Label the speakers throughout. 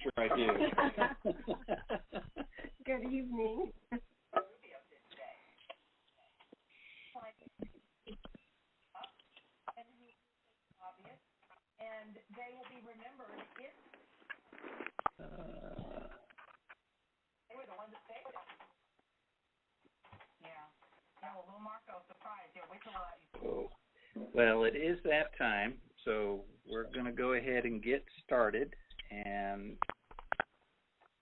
Speaker 1: Sure I do.
Speaker 2: Good evening.
Speaker 3: And they will be remembered if they were the ones that saved us. Yeah. Oh, little Marco, surprised. Yeah, wait till
Speaker 1: Oh. Well, it is that time, so we're going to go ahead and get started, and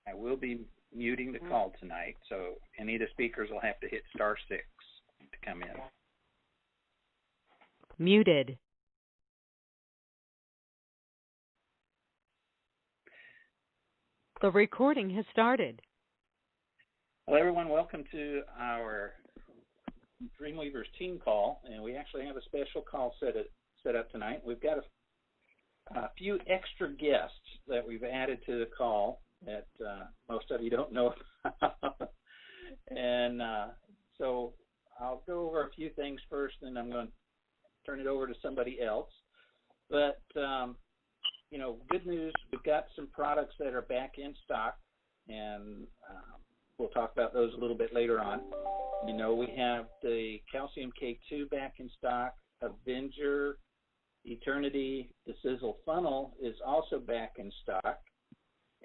Speaker 1: I will be muting the call tonight, so any of the speakers will have to hit *6 to come in.
Speaker 4: Muted. The recording has started.
Speaker 1: Hello, everyone. Welcome to our Dreamweavers team call, and we actually have a special call set up tonight. We've got a few extra guests that we've added to the call that most of you don't know about. And so I'll go over a few things first, and I'm going to turn it over to somebody else. But good news, we've got some products that are back in stock, and we'll talk about those a little bit later on. We have the Calcium K2 back in stock, Avenger, Eternity, the Sizzle Funnel is also back in stock,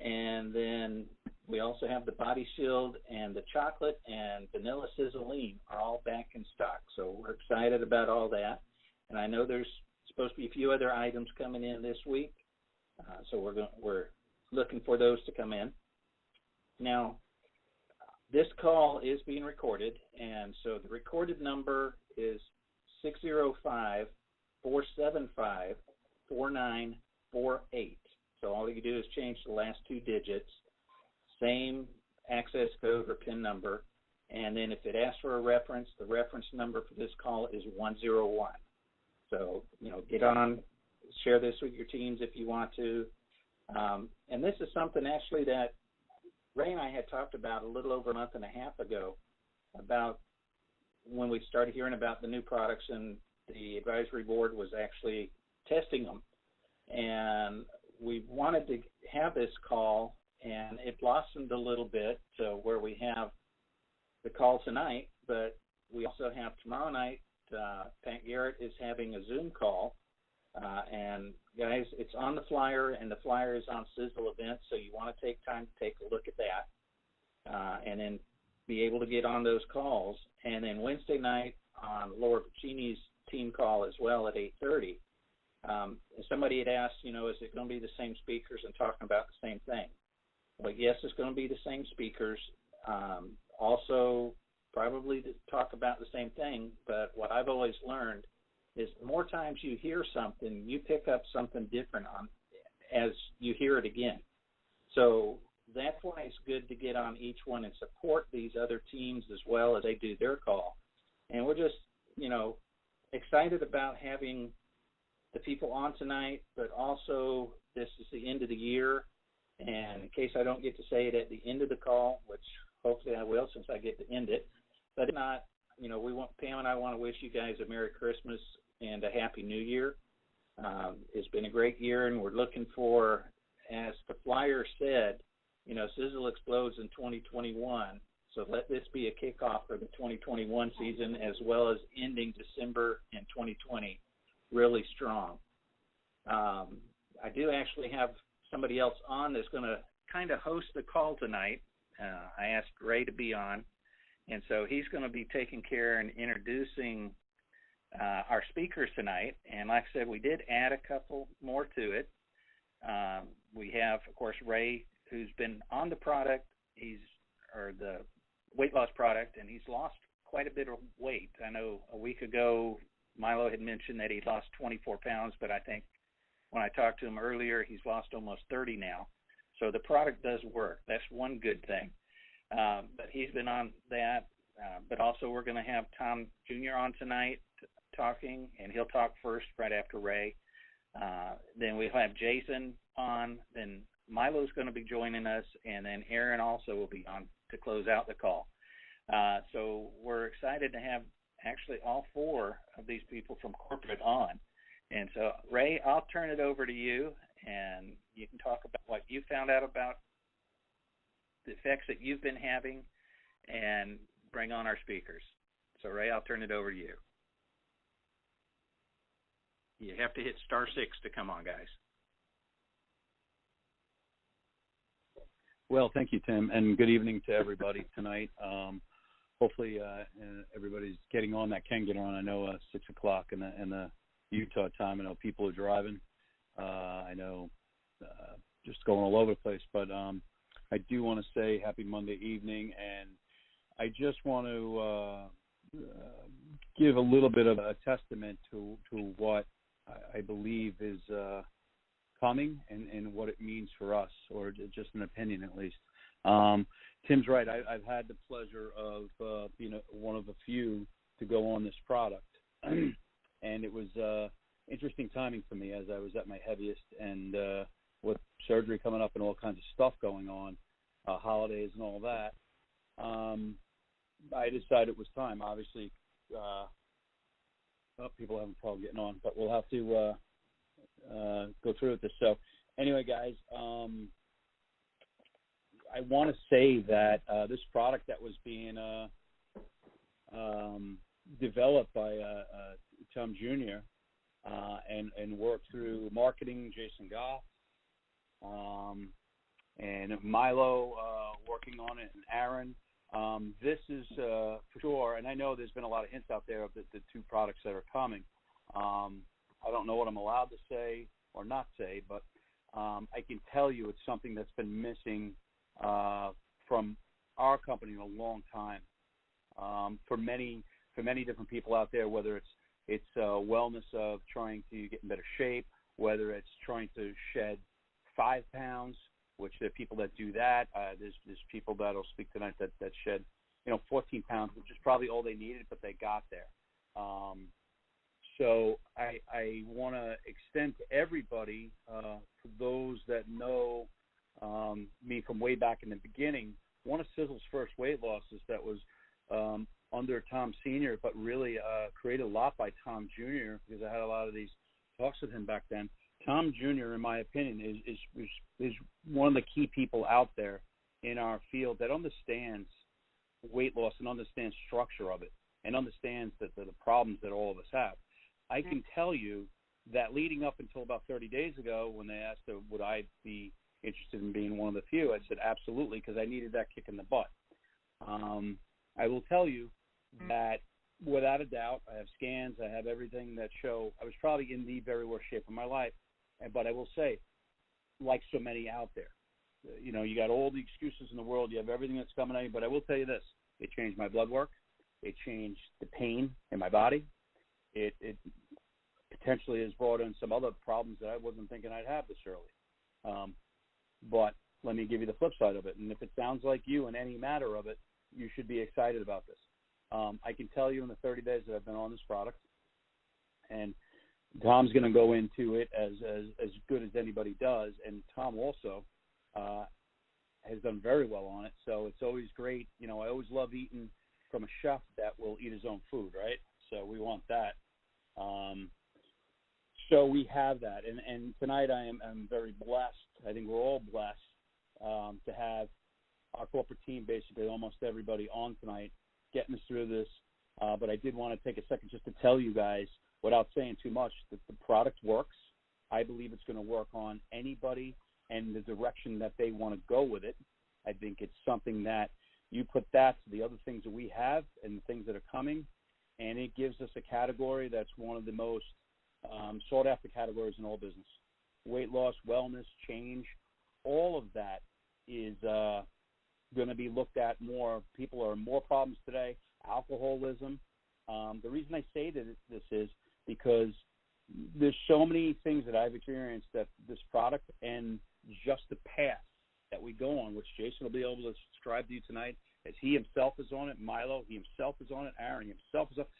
Speaker 1: and then we also have the Body Shield and the Chocolate and Vanilla Sizzling are all back in stock, so we're excited about all that. And I know there's supposed to be a few other items coming in this week. So we're looking for those to come in. Now, this call is being recorded, and so the recorded number is 605-475-4948. So all you do is change the last two digits, same access code or PIN number, and then if it asks for a reference, the reference number for this call is 101. So, get on, share this with your teams if you want to. And this is something actually that Ray and I had talked about a little over a month and a half ago about when we started hearing about the new products, and the advisory board was actually testing them. And we wanted to have this call, and it blossomed a little bit to where we have the call tonight, but we also have tomorrow night. Pat Garrett is having a Zoom call. And guys, it's on the flyer, and the flyer is on Sizzle events, so you want to take time to take a look at that, and then be able to get on those calls. And then Wednesday night on Laura Puccini's team call as well at 8:30. Somebody had asked, is it going to be the same speakers and talking about the same thing? Well, yes, it's going to be the same speakers. Also, probably to talk about the same thing, but what I've always learned is the more times you hear something, you pick up something different as you hear it again. So that's why it's good to get on each one and support these other teams as well as they do their call. And we're just, excited about having the people on tonight, but also this is the end of the year. And in case I don't get to say it at the end of the call, which hopefully I will since I get to end it, but if not, Pam and I want to wish you guys a Merry Christmas and a Happy New Year. It's been a great year, and we're looking for, as the flyer said, Sizzle explodes in 2021. So let this be a kickoff for the 2021 season, as well as ending December in 2020 really strong. I do actually have somebody else on that's going to kind of host the call tonight. I asked Ray to be on. And so he's going to be taking care and introducing our speakers tonight. And like I said, we did add a couple more to it. We have, of course, Ray, who's been on the product, the weight loss product, and he's lost quite a bit of weight. I know a week ago, Milo had mentioned that he lost 24 pounds, but I think when I talked to him earlier, he's lost almost 30 now. So the product does work. That's one good thing. But he's been on that. But also we're going to have Tom Jr. on tonight talking, and he'll talk first right after Ray. Then we'll have Jason on. Then Milo's going to be joining us, and then Aaron also will be on to close out the call. So we're excited to have actually all four of these people from corporate on. And so, Ray, I'll turn it over to you, and you can talk about what you found out about the effects that you've been having, and bring on our speakers. So, Ray, I'll turn it over to you. You have to hit *6 to come on, guys.
Speaker 5: Well, thank you, Tim, and good evening to everybody tonight. Hopefully, everybody's getting on that can get on. I know 6 o'clock in the Utah time. I know people are driving. I know just going all over the place, but I do want to say happy Monday evening, and I just want to give a little bit of a testament to what I believe is coming and what it means for us, or just an opinion at least. Tim's right. I've had the pleasure of being one of a few to go on this product, and it was interesting timing for me as I was at my heaviest, and with surgery coming up and all kinds of stuff going on, holidays and all that. I decided it was time. Obviously, people having a problem getting on, but we'll have to go through with this. So, anyway, guys, I want to say that this product that was being developed by Tom Jr. And worked through marketing, Jason Goff, and Milo working on it, and Aaron. This is for sure, and I know there's been a lot of hints out there of the two products that are coming. I don't know what I'm allowed to say or not say, but I can tell you it's something that's been missing from our company in a long time. For many different people out there, whether it's wellness of trying to get in better shape, whether it's trying to shed 5 pounds, which there are people that do that. There's people that'll speak tonight that shed 14 pounds, which is probably all they needed, but they got there. So I want to extend to everybody, for those that know me from way back in the beginning, one of Sizzle's first weight losses that was under Tom Sr., but really created a lot by Tom Jr., because I had a lot of these talks with him back then. Tom Jr., in my opinion, is one of the key people out there in our field that understands weight loss and understands structure of it and understands the problems that all of us have. I can tell you that leading up until about 30 days ago, when they asked would I be interested in being one of the few, I said absolutely, because I needed that kick in the butt. I will tell you that without a doubt, I have scans, I have everything that show I was probably in the very worst shape of my life. But I will say, like so many out there, you got all the excuses in the world, you have everything that's coming at you, but I will tell you this, it changed my blood work, it changed the pain in my body, it potentially has brought in some other problems that I wasn't thinking I'd have this early. But let me give you the flip side of it, and if it sounds like you in any matter of it, you should be excited about this. I can tell you in the 30 days that I've been on this product, and Tom's going to go into it as good as anybody does, and Tom also has done very well on it, so it's always great. I always love eating from a chef that will eat his own food, right? So we want that. So we have that, and tonight I'm very blessed. I think we're all blessed to have our corporate team, basically almost everybody on tonight, getting us through this. But I did want to take a second just to tell you guys, without saying too much, that the product works. I believe it's going to work on anybody and the direction that they want to go with it. I think it's something that you put that to the other things that we have and the things that are coming, and it gives us a category that's one of the most sought-after categories in all business. Weight loss, wellness, change, all of that is going to be looked at more. People are more problems today. Alcoholism. The reason I say that this is because there's so many things that I've experienced that this product and just the path that we go on, which Jason will be able to describe to you tonight, as he himself is on it, Milo, he himself is on it, Aaron himself is on it.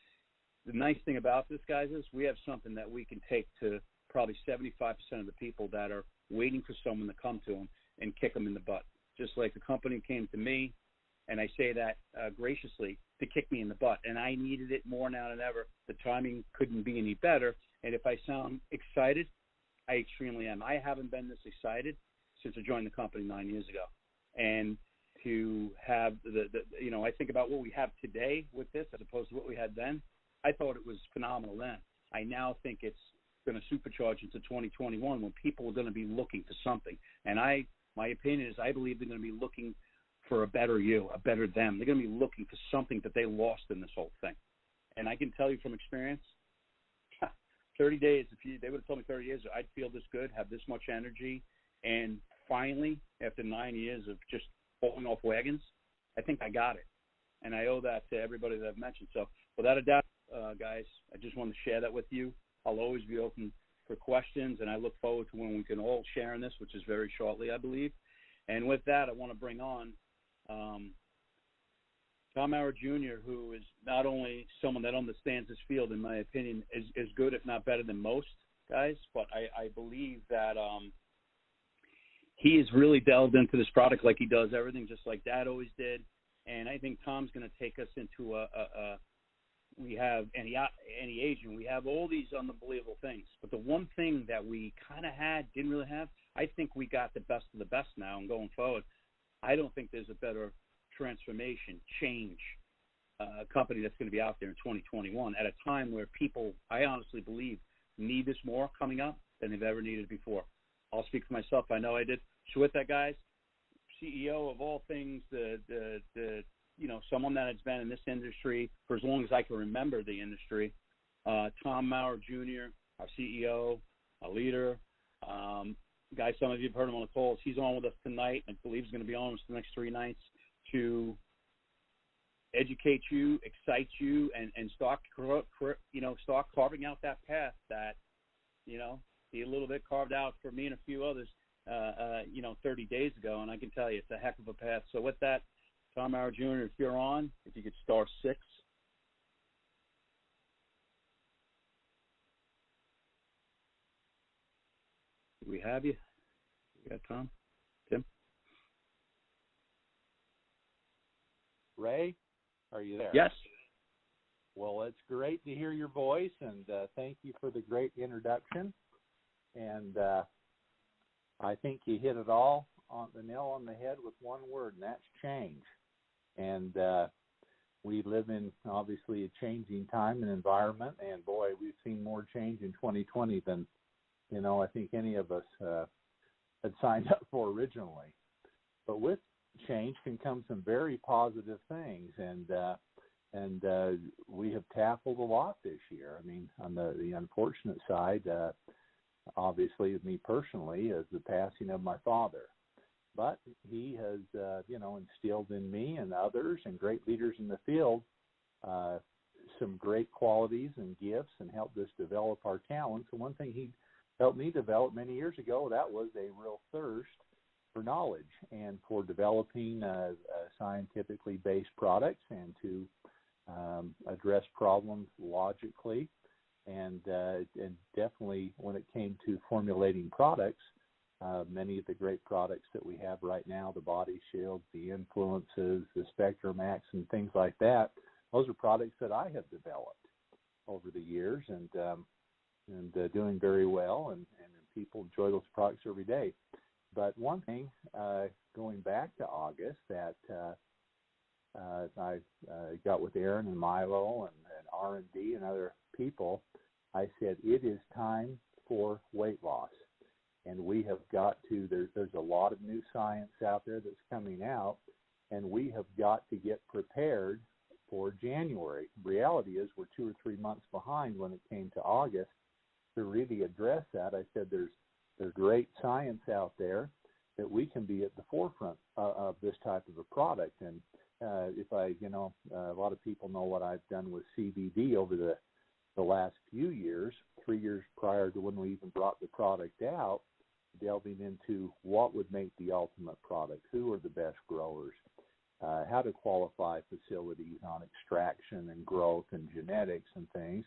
Speaker 5: The nice thing about this, guys, is we have something that we can take to probably 75% of the people that are waiting for someone to come to them and kick them in the butt. Just like the company came to me, and I say that graciously, to kick me in the butt. And I needed it more now than ever. The timing couldn't be any better. And if I sound excited, I extremely am. I haven't been this excited since I joined the company 9 years ago. And to have I think about what we have today with this as opposed to what we had then. I thought it was phenomenal then. I now think it's going to supercharge into 2021 when people are going to be looking for something. And my opinion is I believe they're going to be looking for a better you, a better them. They're going to be looking for something that they lost in this whole thing. And I can tell you from experience, 30 days, they would have told me 30 years, I'd feel this good, have this much energy. And finally, after 9 years of just falling off wagons, I think I got it. And I owe that to everybody that I've mentioned. So without a doubt, guys, I just wanted to share that with you. I'll always be open for questions, and I look forward to when we can all share in this, which is very shortly, I believe. And with that, I want to bring on Tom Maurer Jr., who is not only someone that understands this field, in my opinion, is good, if not better than most guys, but I believe that he has really delved into this product like he does everything, just like Dad always did. And I think Tom's going to take us into we have any agent, we have all these unbelievable things. But the one thing that we kind of didn't really have, I think we got the best of the best now. And going forward, I don't think there's a better transformation, change company that's going to be out there in 2021 at a time where people, I honestly believe, need this more coming up than they've ever needed before. I'll speak for myself. I know I did. So with that, guys, CEO of all things, someone that has been in this industry for as long as I can remember the industry, Tom Maurer Jr., our CEO, a leader. Guys, some of you have heard him on the calls. He's on with us tonight. I believe he's going to be on with us the next 3 nights to educate you, excite you, and start carving out that path that, be a little bit carved out for me and a few others, 30 days ago. And I can tell you it's a heck of a path. So with that, Tom Maurer Jr., if you're on, if you could star 6. Do we have you? We got Tom? Tim?
Speaker 6: Ray, are you there?
Speaker 5: Yes.
Speaker 6: Well, it's great to hear your voice, and thank you for the great introduction. And I think you hit it all on the nail on the head with one word, and that's change. And we live in, obviously, a changing time and environment, and, boy, we've seen more change in 2020 than, I think any of us had signed up for originally. But with change can come some very positive things, and we have tackled a lot this year. I mean, on the unfortunate side, obviously, with me personally, is the passing of my father. But he has, instilled in me and others and great leaders in the field some great qualities and gifts and helped us develop our talents. And one thing he helped me develop many years ago, that was a real thirst for knowledge and for developing scientifically based products and to address problems logically. And definitely when it came to formulating products, many of the great products that we have right now, the Body Shield, the Influences, the Spectrum Max, and things like that, those are products that I have developed over the years and doing very well, and people enjoy those products every day. But one thing, going back to August, that I got with Aaron and Milo and R&D and other people, I said, it is time for weight loss. And we have got to, there's a lot of new science out there that's coming out, and we have got to get prepared for January. Reality is we're 2 or 3 months behind when it came to August to really address that. I said there's great science out there that we can be at the forefront of this type of a product. And if a lot of people know what I've done with CBD over the last few years, 3 years prior to when we even brought the product out, delving into what would make the ultimate product, who are the best growers, how to qualify facilities on extraction and growth and genetics and things.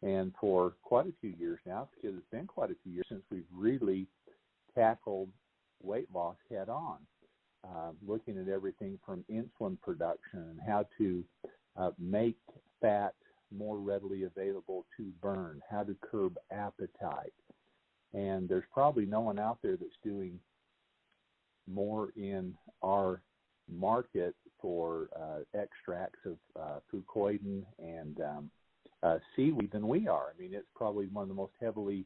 Speaker 6: And for quite a few years now, because it's been quite a few years since we've really tackled weight loss head on, looking at everything from insulin production and how to make fat more readily available to burn, how to curb appetite, And there's probably no one out there that's doing more in our market for extracts of fucoidin and seaweed than we are. I mean, it's probably one of the most heavily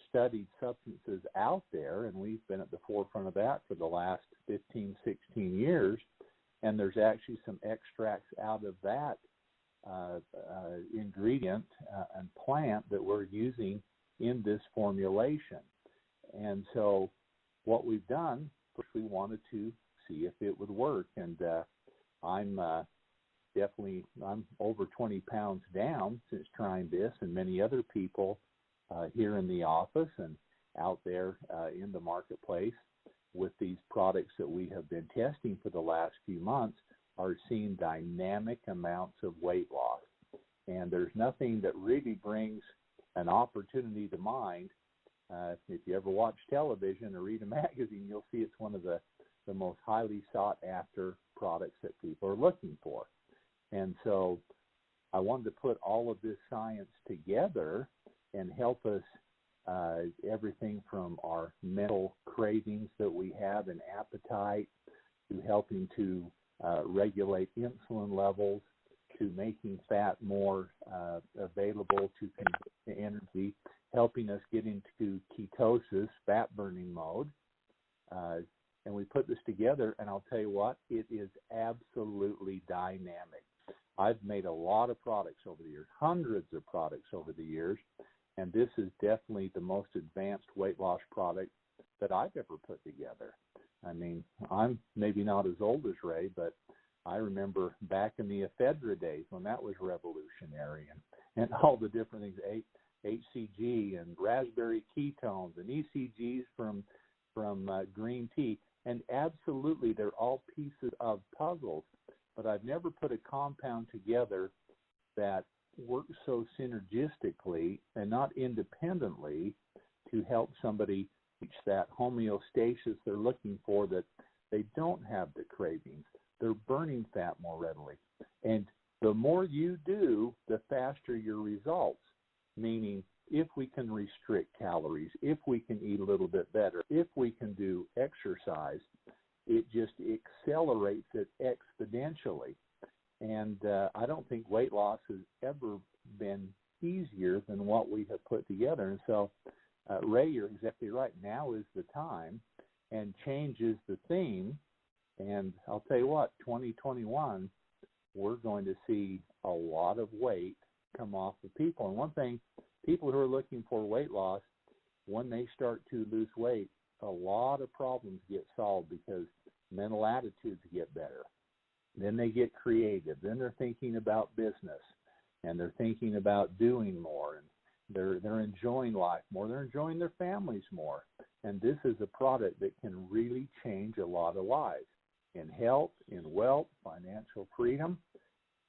Speaker 6: studied substances out there, and we've been at the forefront of that for the last 15, 16 years. And there's actually some extracts out of that ingredient and plant that we're using in this formulation. And so what we've done, first we wanted to see if it would work. And I'm over 20 pounds down since trying this, and many other people here in the office and out there in the marketplace with these products that we have been testing for the last few months are seeing dynamic amounts of weight loss. And there's nothing that really brings an opportunity to mind. If you ever watch television or read a magazine, you'll see it's one of the most highly sought after products that people are looking for. And so I wanted to put all of this science together and help us everything from our mental cravings that we have and appetite to helping to regulate insulin levels to making fat more available to convert to energy, helping us get into ketosis, fat burning mode. And we put this together, and I'll tell you what, it is absolutely dynamic. I've made a lot of products over the years, hundreds of products over the years, and this is definitely the most advanced weight loss product that I've ever put together. I mean, I'm maybe not as old as Ray, but I remember back in the ephedra days when that was revolutionary, and all the different things, HCG and raspberry ketones and ECGs from green tea. And absolutely, they're all pieces of puzzles, but I've never put a compound together that works so synergistically and not independently to help somebody reach that homeostasis they're looking for, that they don't have the cravings. They're burning fat more readily. And the more you do, the faster your results, meaning if we can restrict calories, if we can eat a little bit better, if we can do exercise, it just accelerates it exponentially. And I don't think weight loss has ever been easier than what we have put together. And so, Ray, you're exactly right. Now is the time, and change is the theme. And I'll tell you what, 2021, we're going to see a lot of weight come off of people. And one thing, people who are looking for weight loss, when they start to lose weight, a lot of problems get solved because mental attitudes get better. Then they get creative. Then they're thinking about business, and they're thinking about doing more, and they're enjoying life more. They're enjoying their families more. And this is a product that can really change a lot of lives in health, in wealth, financial freedom.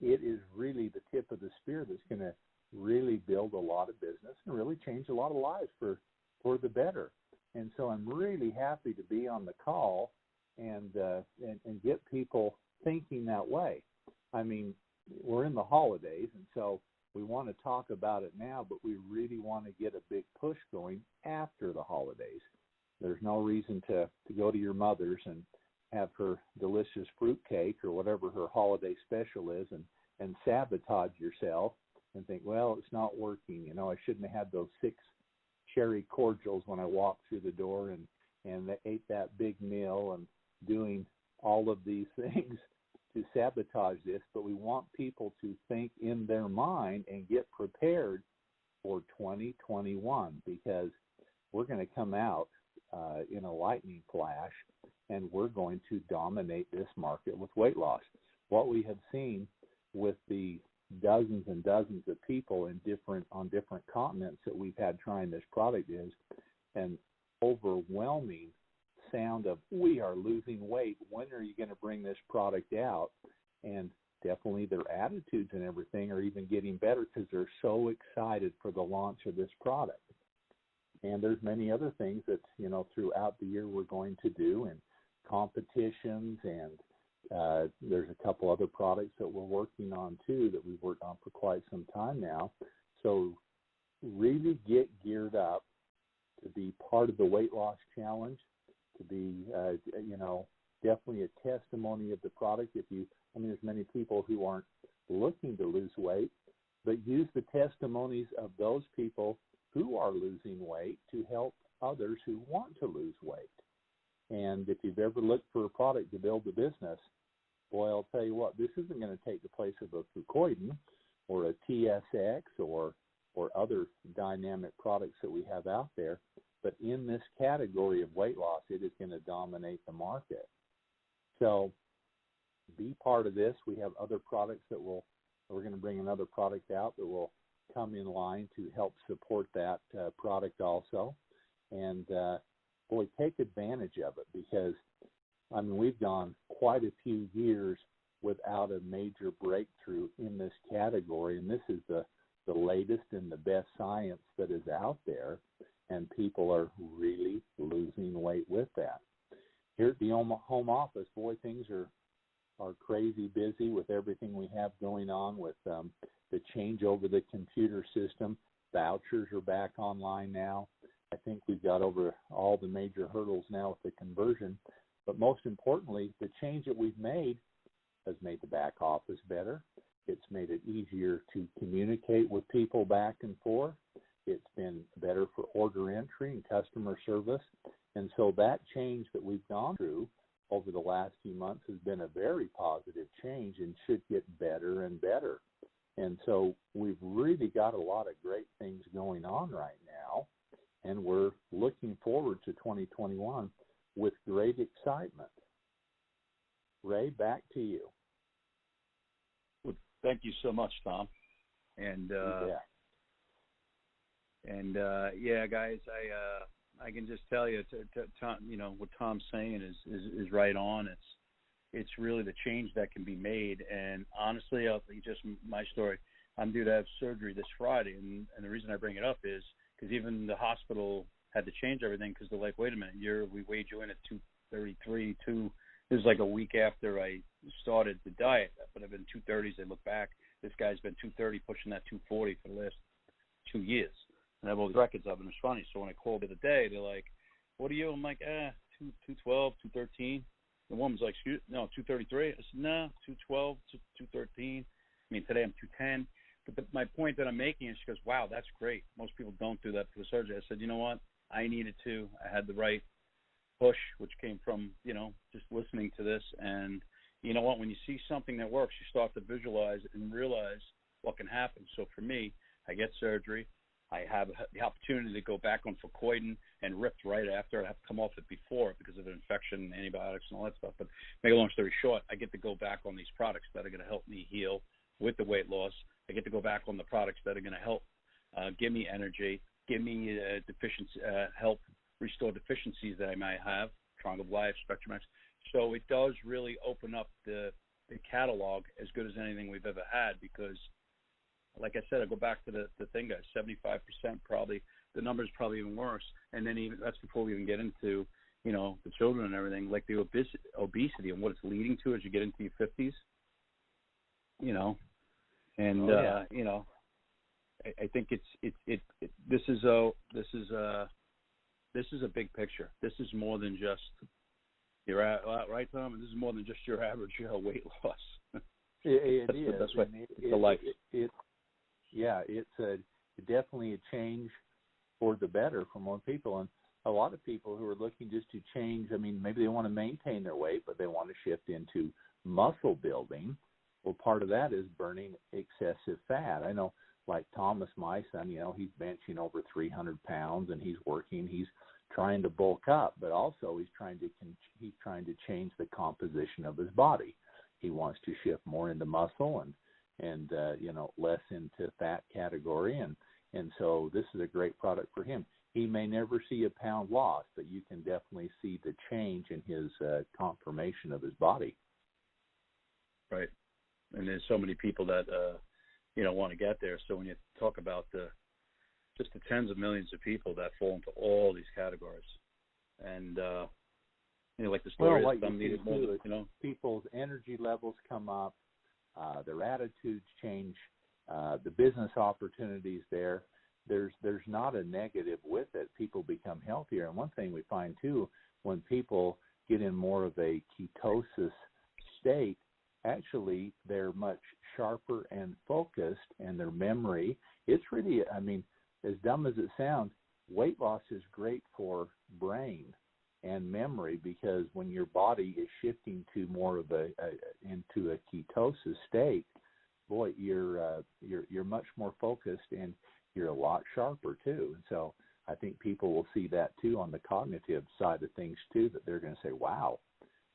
Speaker 6: It is really the tip of the spear that's going to really build a lot of business and really change a lot of lives for the better. And so I'm really happy to be on the call and get people thinking that way. I mean, we're in the holidays, and so we want to talk about it now, but we really want to get a big push going after the holidays. There's no reason to go to your mother's and have her delicious fruit cake or whatever her holiday special is and sabotage yourself and think, well, it's not working. You know, I shouldn't have had those 6 cherry cordials when I walked through the door and ate that big meal and doing all of these things to sabotage this. But we want people to think in their mind and get prepared for 2021, because we're going to come out in a lightning flash, and we're going to dominate this market with weight loss. What we have seen with the dozens and dozens of people on different continents that we've had trying this product is an overwhelming sound of, we are losing weight. When are you going to bring this product out? And definitely their attitudes and everything are even getting better because they're so excited for the launch of this product. And there's many other things that, you know, throughout the year we're going to do, and competitions, and there's a couple other products that we're working on too that we've worked on for quite some time now. So really get geared up to be part of the weight loss challenge, to be, definitely a testimony of the product. There's many people who aren't looking to lose weight, but use the testimonies of those people who are losing weight to help others who want to lose weight. And if you've ever looked for a product to build a business, boy, I'll tell you what, this isn't going to take the place of a Fucoidan or a TSX or other dynamic products that we have out there. But in this category of weight loss, it is going to dominate the market. So be part of this. We have other products we're going to bring another product out that will come in line to help support that product also. And, take advantage of it, because, we've gone quite a few years without a major breakthrough in this category, and this is the latest and the best science that is out there, and people are really losing weight with that. Here at the home office, boy, things are crazy busy with everything we have going on with the change over the computer system. Vouchers are back online now. I think we've got over all the major hurdles now with the conversion. But most importantly, the change that we've made has made the back office better. It's made it easier to communicate with people back and forth. It's been better for order entry and customer service. And so that change that we've gone through over the last few months has been a very positive change and should get better and better. And so we've really got a lot of great things going on right now, and we're looking forward to 2021 with great excitement. Ray, back to you.
Speaker 5: Well, thank you so much, Tom. And guys, I can just tell you, Tom, what Tom's saying is right on. It's really the change that can be made. And honestly, just my story, I'm due to have surgery this Friday, and the reason I bring it up is because even the hospital had to change everything because they're like, wait a minute, we weighed you in at 233. This is like a week after I started the diet, but I've been 230s. I look back, this guy's been 230, pushing that 240 for the last 2 years. And I have all these records of it, and it's funny. So when I called the other day, they're like, what are you? I'm like, 212, 213. The woman's like, 233. I said, no, 212, 213. Today I'm 210. But my point that I'm making is, she goes, wow, that's great. Most people don't do that for the surgery. I said, you know what? I needed to. I had the right push, which came from, just listening to this. And you know what? When you see something that works, you start to visualize and realize what can happen. So for me, I get surgery. I have the opportunity to go back on Fucoidan and ripped right after. I have to come off it before because of an infection, antibiotics, and all that stuff. But make a long story short, I get to go back on these products that are going to help me heal with the weight loss. I get to go back on the products that are going to help give me energy, give me deficiency, help restore deficiencies that I might have, Triangle of Life, Spectrum X. So it does really open up the catalog as good as anything we've ever had, because like I said, I go back to the thing, guys, 75% probably. The number's probably even worse. And then that's before we even get into, the children and everything, like the obesity and what it's leading to as you get into your 50s, And, I think this is a big picture. This is more than just right, Tom? This is more than just your average weight loss.
Speaker 6: It is.
Speaker 5: That's what it's a life.
Speaker 6: It's definitely a change for the better for more people. And a lot of people who are looking just to change, maybe they want to maintain their weight, but they want to shift into muscle building. Well, part of that is burning excessive fat. I know, like Thomas, my son, he's benching over 300 pounds, and he's working. He's trying to bulk up, but also he's trying to change the composition of his body. He wants to shift more into muscle and less into fat category, and so this is a great product for him. He may never see a pound loss, but you can definitely see the change in his conformation of his body.
Speaker 5: Right. And there's so many people that want to get there. So when you talk about just the tens of millions of people that fall into all these categories, and like the story is some needed more.
Speaker 6: People's energy levels come up, their attitudes change, the business opportunities there. there's not a negative with it. People become healthier. And one thing we find too, when people get in more of a ketosis state, actually they're much sharper and focused, and their memory, it's really, I mean, as dumb as it sounds, weight loss is great for brain and memory, because when your body is shifting to more of into a ketosis state, boy, you're much more focused, and you're a lot sharper too. And so I think people will see that too on the cognitive side of things too, that they're going to say, wow,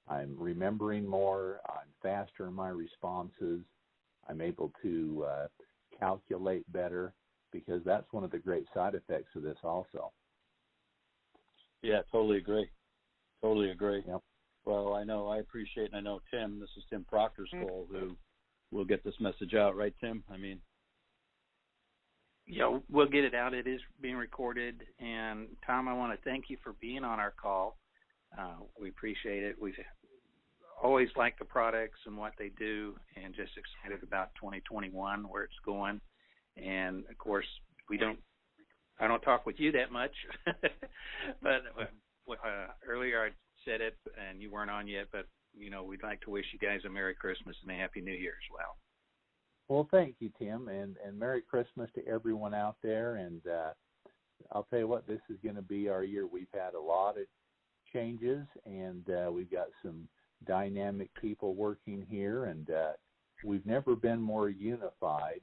Speaker 6: I'm remembering more, I'm faster in my responses, I'm able to calculate better, because that's one of the great side effects of this also.
Speaker 5: Yeah, totally agree. Totally agree.
Speaker 6: Yep.
Speaker 5: Well, I appreciate, and I know Tim, this is Tim Proctor's call, who will get this message out, right, Tim? I mean,
Speaker 1: yeah, we'll get it out. It is being recorded. And Tom, I want to thank you for being on our call. We appreciate it. We've always liked the products and what they do, and just excited about 2021, where it's going. And of course, I don't talk with you that much, but earlier I said it and you weren't on yet, but we'd like to wish you guys a Merry Christmas and a Happy New Year as well.
Speaker 6: Well, thank you, Tim, and Merry Christmas to everyone out there. And I'll tell you what, this is going to be our year. We've had a lot of changes, and we've got some dynamic people working here, and we've never been more unified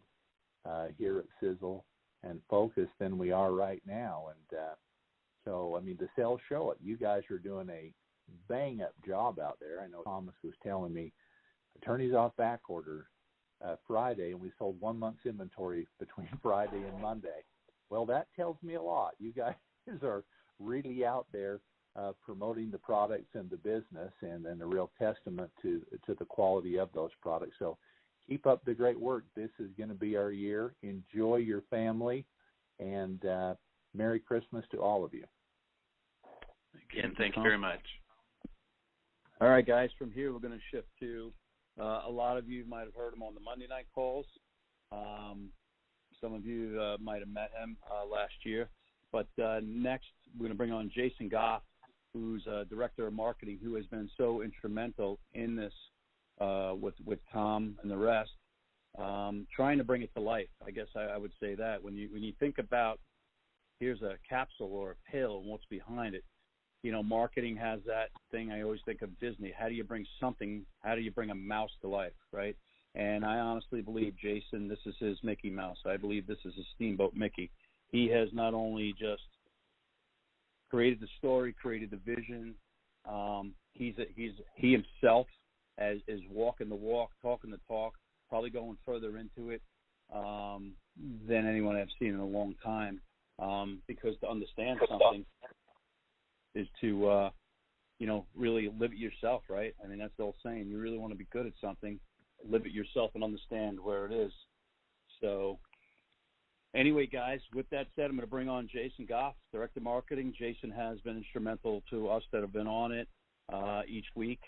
Speaker 6: here at Sizzle and focused than we are right now. And so, I mean, the sales show it. You guys are doing a bang-up job out there. I know Thomas was telling me attorneys off back order Friday, and we sold 1 month's inventory between Friday and Monday. Well, that tells me a lot. You guys are really out there promoting the products and the business, and a real testament to the quality of those products. So keep up the great work. This is going to be our year. Enjoy your family, and Merry Christmas to all of you.
Speaker 1: Again, thank you very much.
Speaker 5: All right, guys, from here we're going to shift to a lot of you might have heard him on the Monday night calls. Some of you might have met him last year. But next, we're going to bring on Jason Goff, who's Director of Marketing, who has been so instrumental in this with Tom and the rest, trying to bring it to life. I guess I would say that. When you think about, here's a capsule or a pill and what's behind it, marketing has that thing. I always think of Disney. How do you bring a mouse to life, right? And I honestly believe, Jason, this is his Mickey Mouse. I believe this is his Steamboat Mickey. He has not only just created the story, created the vision. He himself is walking the walk, talking the talk, probably going further into it than anyone I've seen in a long time. Because to understand something is to, really live it yourself, right? I mean, that's the old saying. You really want to be good at something, live it yourself and understand where it is. So anyway, guys, with that said, I'm going to bring on Jason Goff, Director of Marketing. Jason has been instrumental to us that have been on it each week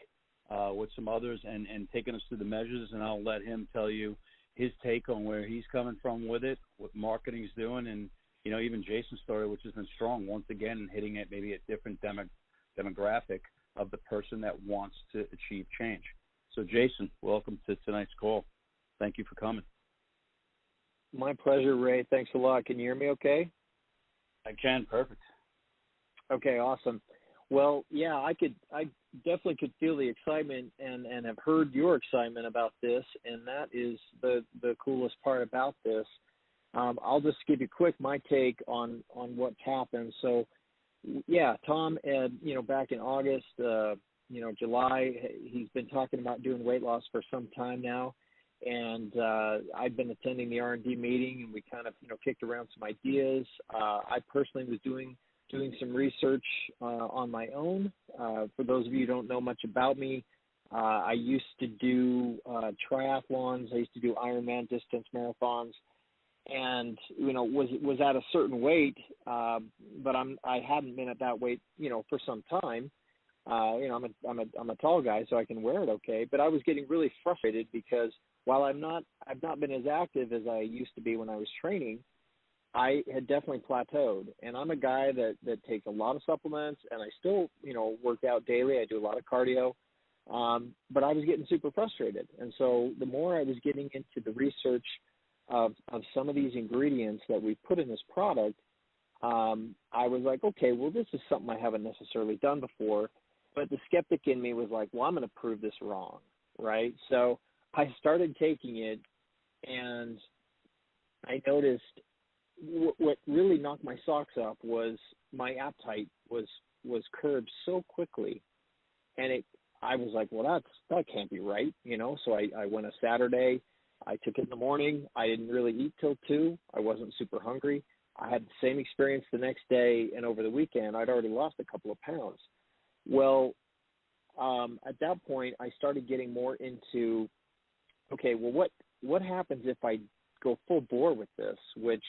Speaker 5: with some others and taking us through the measures, and I'll let him tell you his take on where he's coming from with it, what marketing's doing, and even Jason's story, which has been strong, once again, hitting it maybe a different demographic of the person that wants to achieve change. So, Jason, welcome to tonight's call. Thank you for coming.
Speaker 7: My pleasure, Ray. Thanks a lot. Can you hear me okay?
Speaker 5: I can. Perfect.
Speaker 7: Okay, awesome. Well, yeah, I definitely could feel the excitement and have heard your excitement about this, and that is the coolest part about this. I'll just give you my take on what's happened. So, yeah, Tom, back in August, July, he's been talking about doing weight loss for some time now, and I've been attending the R&D meeting, and we kind of, kicked around some ideas. I personally was doing some research on my own. For those of you who don't know much about me, I used to do triathlons. I used to do Ironman distance marathons, and was at a certain weight, but I hadn't been at that weight for some time. I'm a tall guy, so I can wear it okay, but I was getting really frustrated because while I've not been as active as I used to be when I was training, I had definitely plateaued. And I'm a guy that takes a lot of supplements, and I still, work out daily. I do a lot of cardio. But I was getting super frustrated. And so the more I was getting into the research of some of these ingredients that we put in this product, I was like, okay, well, this is something I haven't necessarily done before. But the skeptic in me was like, well, I'm going to prove this wrong, right? So I started taking it, and I noticed what really knocked my socks off was my appetite was curbed so quickly. And I was like, well, that can't be right, So I went a Saturday. I took it in the morning. I didn't really eat till 2. I wasn't super hungry. I had the same experience the next day, and over the weekend, I'd already lost a couple of pounds. Well, at that point, I started getting more into, okay, well, what happens if I go full bore with this, which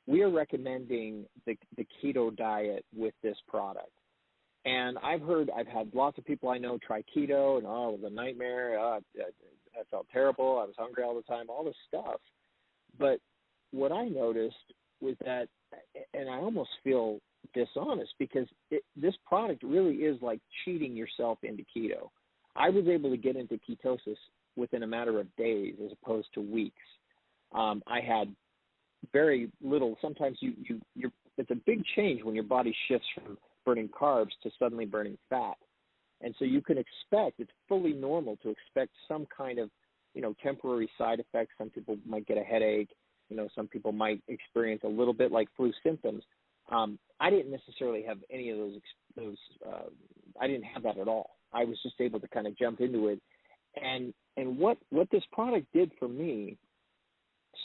Speaker 7: we are recommending the keto diet with this product. And I've had lots of people I know try keto, and, it was a nightmare. I felt terrible. I was hungry all the time, all this stuff. But what I noticed was that, and I almost feel dishonest, because this product really is like cheating yourself into keto. I was able to get into ketosis within a matter of days as opposed to weeks. I had very little. Sometimes it's a big change when your body shifts from burning carbs to suddenly burning fat. And so you can expect, it's fully normal to expect some kind of, temporary side effects. Some people might get a headache. Some people might experience a little bit like flu symptoms. I didn't necessarily have any of those. I didn't have that at all. I was just able to kind of jump into it. And what this product did for me,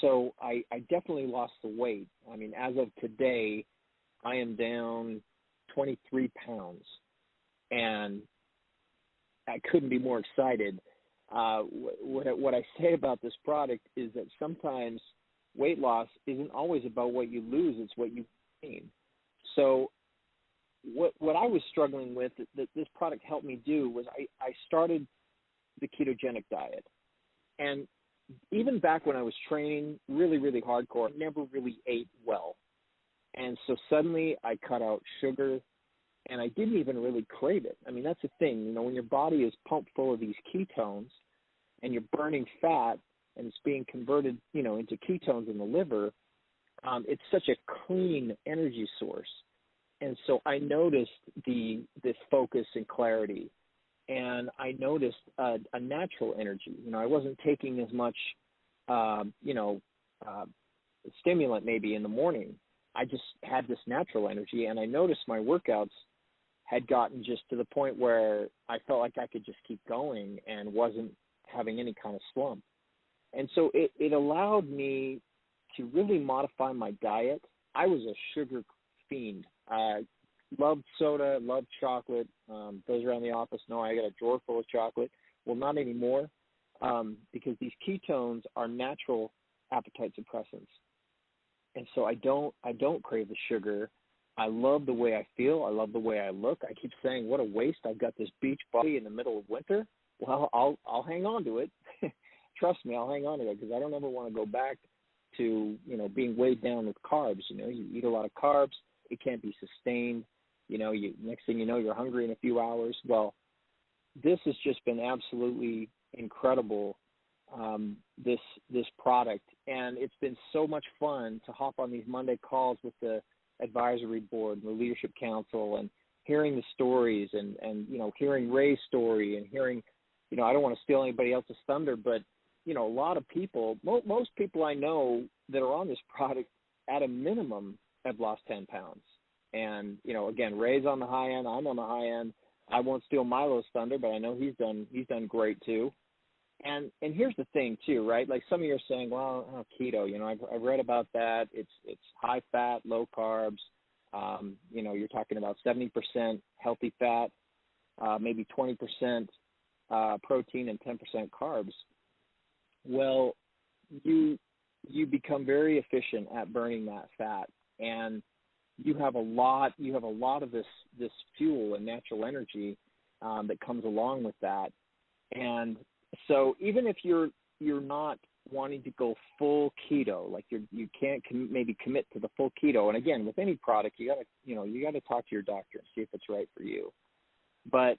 Speaker 7: so I definitely lost the weight. I mean, as of today, I am down 23 pounds, and I couldn't be more excited. What I say about this product is that sometimes weight loss isn't always about what you lose, it's what you gain. So what I was struggling with that this product helped me do was I started the ketogenic diet. And even back when I was training really, really hardcore, I never really ate well. And so suddenly I cut out sugar, and I didn't even really crave it. I mean, that's the thing. When your body is pumped full of these ketones and you're burning fat and it's being converted, into ketones in the liver, it's such a clean energy source. And so I noticed this focus and clarity, and I noticed a natural energy. I wasn't taking as much, stimulant maybe in the morning. I just had this natural energy, and I noticed my workouts had gotten just to the point where I felt like I could just keep going and wasn't having any kind of slump. And so it allowed me to really modify my diet. I was a sugar fiend. I loved soda, loved chocolate. Those around the office know I got a drawer full of chocolate. Well, not anymore, because these ketones are natural appetite suppressants. And so I don't crave the sugar. I love the way I feel. I love the way I look. I keep saying, what a waste. I've got this beach body in the middle of winter. Well, I'll hang on to it. Trust me, I'll hang on to it, because I don't ever want to go back to, being weighed down with carbs. You eat a lot of carbs. It can't be sustained. Next thing you know, you're hungry in a few hours. Well, this has just been absolutely incredible, this product. And it's been so much fun to hop on these Monday calls with the advisory board and the leadership council, and hearing the stories and hearing Ray's story, and hearing, I don't want to steal anybody else's thunder, but, a lot of people, most people I know that are on this product at a minimum have lost 10 pounds. And, again, Ray's on the high end. I'm on the high end. I won't steal Milo's thunder, but I know he's done great too. And here's the thing too, right? Like some of you are saying, well, keto, I've read about that. It's high fat, low carbs. You're talking about 70% healthy fat, maybe 20% protein, and 10% carbs. Well, you become very efficient at burning that fat, and you have a lot of this fuel and natural energy that comes along with that. And so even if you're not wanting to go full keto, like you can't maybe commit to the full keto. And again, with any product, you gotta talk to your doctor and see if it's right for you. But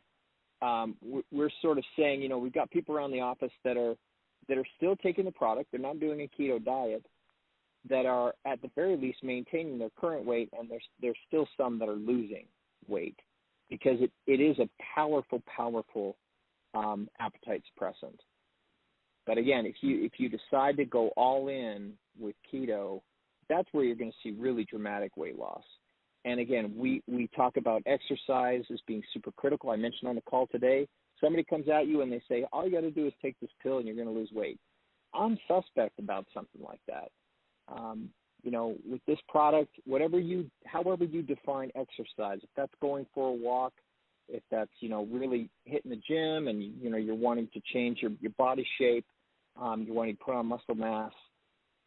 Speaker 7: we're sort of saying, we've got people around the office that are still taking the product. They're not doing a keto diet, that are at the very least maintaining their current weight, and there's still some that are losing weight, because it is a powerful appetite suppressant. But again, if you decide to go all in with keto, that's where you're going to see really dramatic weight loss. And again, we talk about exercise as being super critical. I mentioned on the call today, somebody comes at you and they say, all you got to do is take this pill and you're going to lose weight. I'm suspect about something like that. With this product, however you define exercise, if that's going for a walk, if that's, really hitting the gym and, you're wanting to change your body shape, you're wanting to put on muscle mass.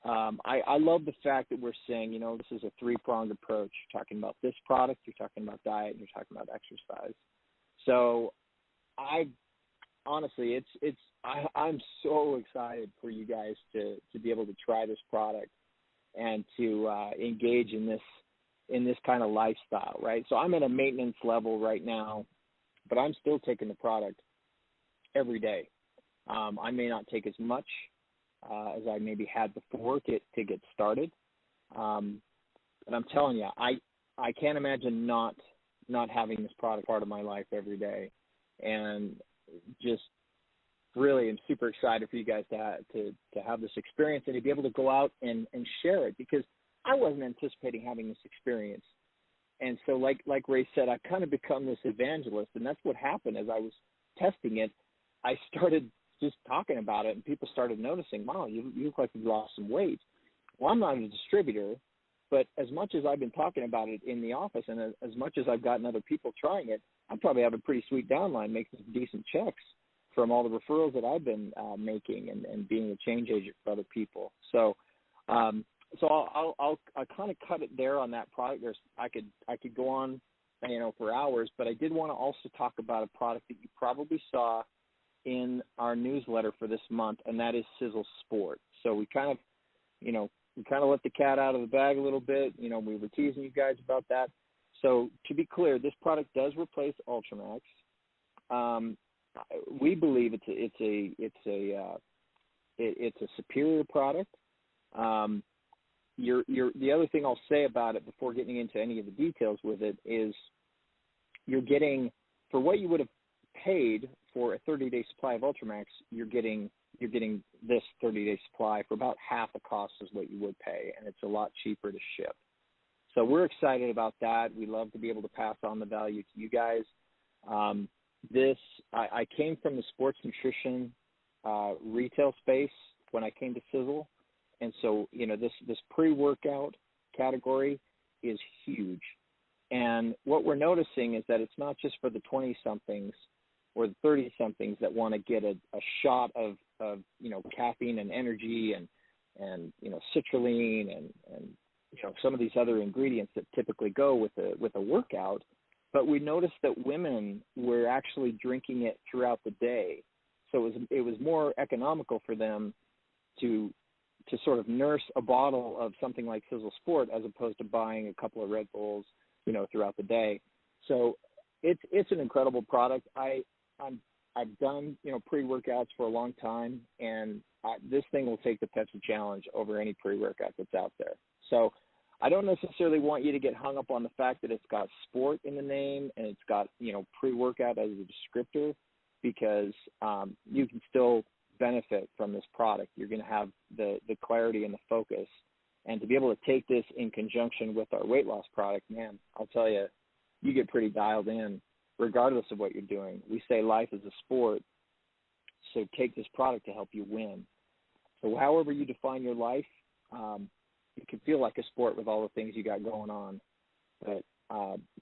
Speaker 7: I love the fact that we're saying, this is a three-pronged approach. You're talking about this product, you're talking about diet, and you're talking about exercise. So honestly, I'm so excited for you guys to be able to try this product and to engage in this kind of lifestyle, right? So I'm at a maintenance level right now, but I'm still taking the product every day. I may not take as much as I maybe had before to get started, but I'm telling you, I can't imagine not having this product part of my life every day, and just really am super excited for you guys to have this experience and to be able to go out and share it, because I wasn't anticipating having this experience. And so like Ray said, I've kind of become this evangelist, and that's what happened as I was testing it. I started just talking about it, and people started noticing, wow, you look like you've lost some weight. Well, I'm not a distributor, but as much as I've been talking about it in the office, and as much as I've gotten other people trying it, I probably have a pretty sweet downline making some decent checks from all the referrals that I've been making and being a change agent for other people. So I'll kind of cut it there on that product. I could go on, for hours, but I did want to also talk about a product that you probably saw in our newsletter for this month, and that is Sizzle Sport. So we kind of let the cat out of the bag a little bit. We were teasing you guys about that. So to be clear, this product does replace Ultramax. We believe it's a superior product. The other thing I'll say about it before getting into any of the details with it is you're getting, for what you would have paid for a 30-day supply of Ultramax, you're getting this 30-day supply for about half the cost is what you would pay, and it's a lot cheaper to ship. So we're excited about that. We love to be able to pass on the value to you guys. I came from the sports nutrition retail space when I came to Sizzle, and so this pre-workout category is huge. And what we're noticing is that it's not just for the 20-somethings or the 30-somethings that want to get a shot of caffeine and energy and citrulline and some of these other ingredients that typically go with a workout. But we noticed that women were actually drinking it throughout the day. So it was more economical for them to sort of nurse a bottle of something like Sizzle Sport as opposed to buying a couple of Red Bulls, throughout the day. So it's an incredible product. I've done, pre-workouts for a long time, and this thing will take the Pepsi Challenge over any pre-workout that's out there. So I don't necessarily want you to get hung up on the fact that it's got sport in the name and it's got, pre-workout as a descriptor, because you can still benefit from this product. You're going to have the clarity and the focus. And to be able to take this in conjunction with our weight loss product, man, I'll tell you, you get pretty dialed in regardless of what you're doing. We say life is a sport, so take this product to help you win. So however you define your life, it can feel like a sport with all the things you got going on. But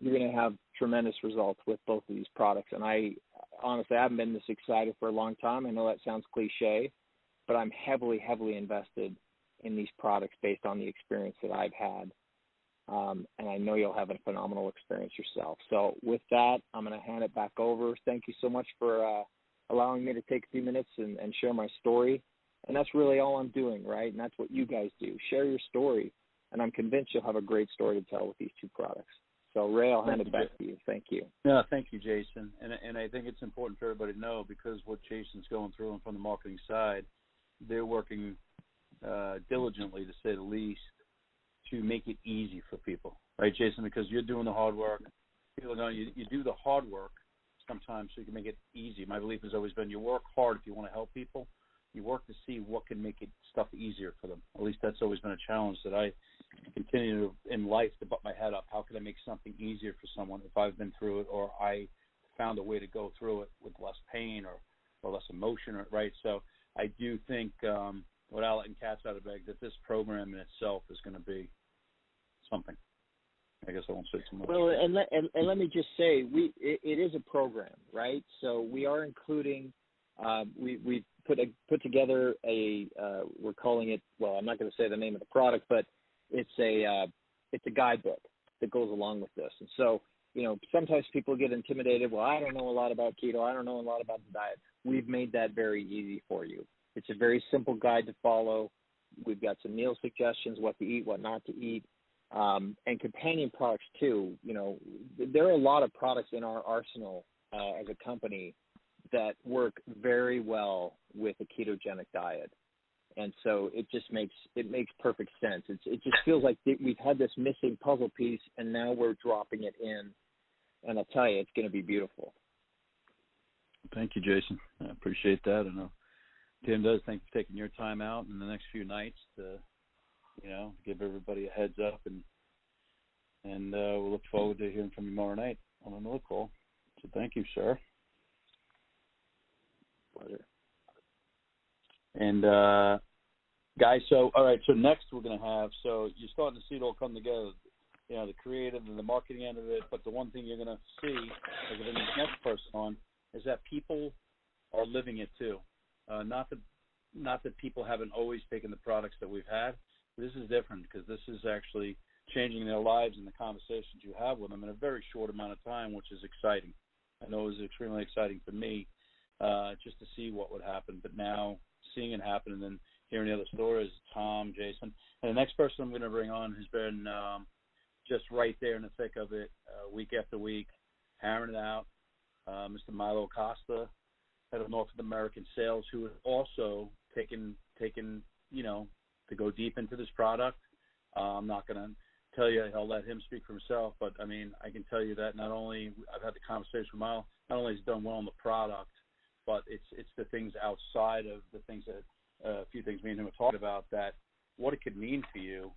Speaker 7: you're going to have tremendous results with both of these products. And I honestly haven't been this excited for a long time. I know that sounds cliche, but I'm heavily, heavily invested in these products based on the experience that I've had. And I know you'll have a phenomenal experience yourself. So with that, I'm going to hand it back over. Thank you so much for allowing me to take a few minutes and share my story. And that's really all I'm doing, right? And that's what you guys do. Share your story, and I'm convinced you'll have a great story to tell with these two products. So, Ray, I'll hand it back to you. Thank you.
Speaker 5: No, thank you, Jason. And I think it's important for everybody to know, because what Jason's going through and from the marketing side, they're working diligently, to say the least, to make it easy for people. Right, Jason? Because you're doing the hard work. People know you do the hard work sometimes so you can make it easy. My belief has always been you work hard if you want to help people. You work to see what can make it stuff easier for them. At least that's always been a challenge that I continue to, in life, to butt my head up. How can I make something easier for someone if I've been through it, or I found a way to go through it with less pain or less emotion, right? So I do think, without letting cats out of the bag, that this program in itself is going to be something. I guess I won't say too much.
Speaker 7: Well, and let me just say, it is a program, right? So we are including, we put together we're calling it, well, I'm not going to say the name of the product, but it's a guidebook that goes along with this. And so, sometimes people get intimidated. Well, I don't know a lot about keto. I don't know a lot about the diet. We've made that very easy for you. It's a very simple guide to follow. We've got some meal suggestions, what to eat, what not to eat. And companion products too. There are a lot of products in our arsenal as a company that work very well with a ketogenic diet, and so it makes perfect sense. It just feels like we've had this missing puzzle piece, and now we're dropping it in, and I'll tell you, it's going to be beautiful.
Speaker 5: Thank you, Jason. I appreciate that. I know Tim does. Thank you for taking your time out in the next few nights to give everybody a heads up, and we'll look forward to hearing from you tomorrow night on another call. So thank you, sir.
Speaker 7: Pleasure.
Speaker 5: And guys, so all right, so next we're going to have, so you're starting to see it all come together, the creative and the marketing end of it, but the one thing you're going to see, as the next person on, is that people are living it too. Not that people haven't always taken the products that we've had. This is different because this is actually changing their lives and the conversations you have with them in a very short amount of time, which is exciting. I know it was extremely exciting for me just to see what would happen, but now seeing it happen and then hearing the other stories, Tom, Jason. And the next person I'm going to bring on has been just right there in the thick of it, week after week, hammering it out, Mr. Milo Acosta, head of North American sales, who has also taken to go deep into this product. I'm not going to tell you, I'll let him speak for himself, but I mean, I can tell you that not only I've had the conversation with Milo, not only has he done well on the product, but it's the things outside of the things that a few things me and him have talked about, that what it could mean for you,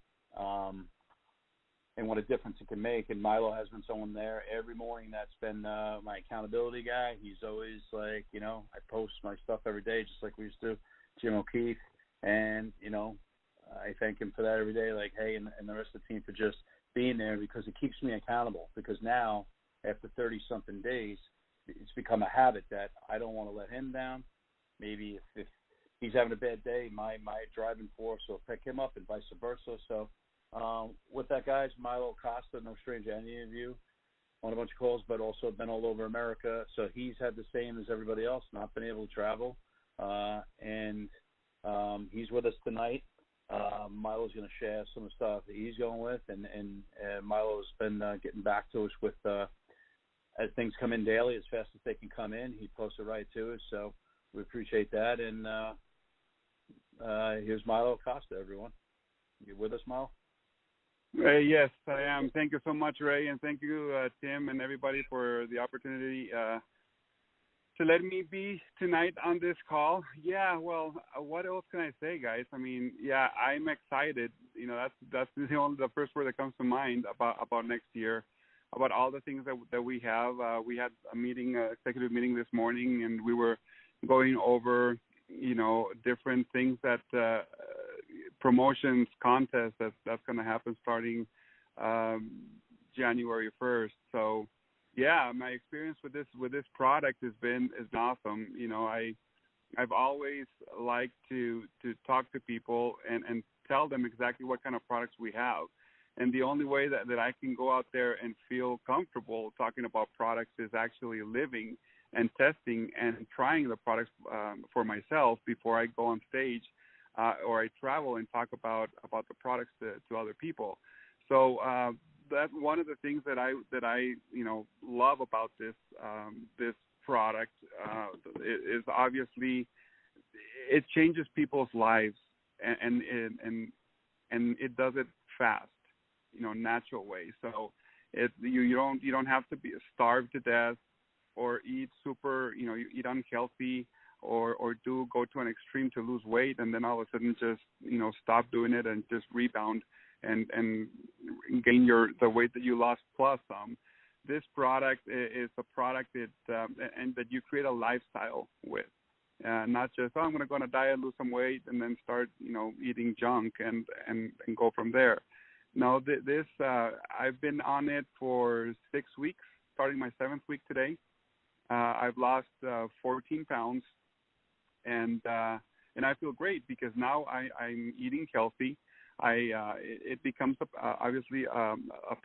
Speaker 5: and what a difference it can make. And Milo has been someone there every morning that's been my accountability guy. He's always like, I post my stuff every day, just like we used to, Jim O'Keefe, and I thank him for that every day, like, hey, and the rest of the team for just being there, because it keeps me accountable. Because now, after 30-something days, it's become a habit that I don't want to let him down. Maybe if he's having a bad day, my driving force will pick him up, and vice versa. So with that, guys, Milo Acosta, no stranger to any of you, on a bunch of calls, but also been all over America. So he's had the same as everybody else, not been able to travel. And he's with us tonight. Milo's going to share some of the stuff that he's going with, and Milo's been getting back to us with as things come in daily, as fast as they can come in. He posts it right to us, so we appreciate that. And here's Milo Acosta, everyone. You with us, Milo?
Speaker 8: Yes, I am. Thank you so much, Ray, and thank you, Tim, and everybody for the opportunity to let me be tonight on this call. Yeah, well, what else can I say, guys? I mean, yeah, I'm excited. That's the first word that comes to mind about next year, about all the things that we have. We had a meeting, executive meeting this morning, and we were going over, different things that promotions, contests that's going to happen starting January 1st. So, yeah, my experience with this product is awesome. I've always liked to talk to people and tell them exactly what kind of products we have. And the only way that I can go out there and feel comfortable talking about products is actually living and testing and trying the products for myself before I go on stage or I travel and talk about the products to other people. So that's one of the things that I love about this product is obviously it changes people's lives and it does it fast, natural way. So you don't have to be starved to death or eat super, eat unhealthy or go to an extreme to lose weight and then all of a sudden just, stop doing it and just rebound and gain the weight that you lost plus some. This product is a product and that you create a lifestyle with. Not just, I'm going to go on a diet, lose some weight, and then start, eating junk and go from there. No, this I've been on it for 6 weeks, starting my 7th week today. I've lost 14 pounds, and I feel great because now I'm eating healthy. It becomes obviously a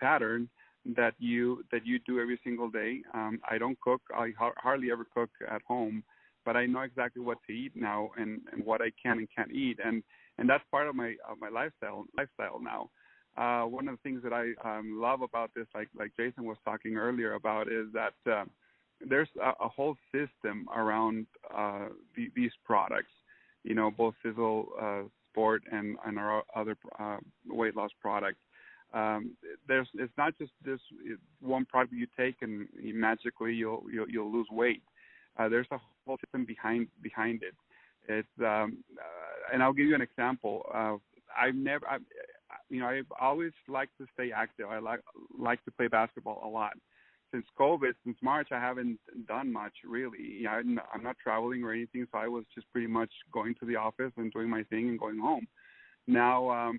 Speaker 8: pattern that you do every single day. I don't cook. I hardly ever cook at home, but I know exactly what to eat now and what I can and can't eat, and that's part of my lifestyle now. One of the things that I love about this, like Jason was talking earlier about, is that there's a whole system around these products. Both Sizzle Sport and our other weight loss products. It's not just this one product you take and magically you'll lose weight. There's a whole system behind it. It's and I'll give you an example. I've always liked to stay active. I like to play basketball a lot. Since COVID, since March, I haven't done much really. I'm not traveling or anything, so I was just pretty much going to the office and doing my thing and going home. Now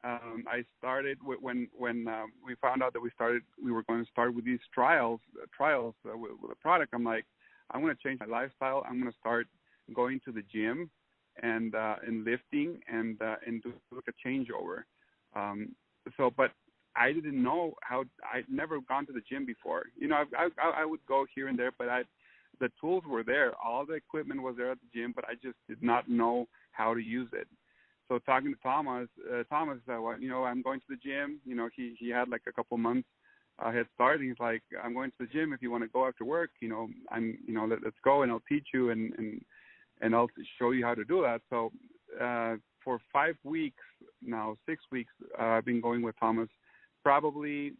Speaker 8: I started when we found out that we were going to start with these trials with the product. I'm like, I'm going to change my lifestyle. I'm going to start going to the gym and lifting and do a changeover. But I didn't know how. I'd never gone to the gym before. I would go here and there, but the tools were there. All the equipment was there at the gym, but I just did not know how to use it. So talking to Thomas said, I'm going to the gym. He had like a couple months head start. And he's like, I'm going to the gym. If you want to go after work, let's go and I'll teach you and I'll show you how to do that. So for 5 weeks now, 6 weeks, I've been going with Thomas, probably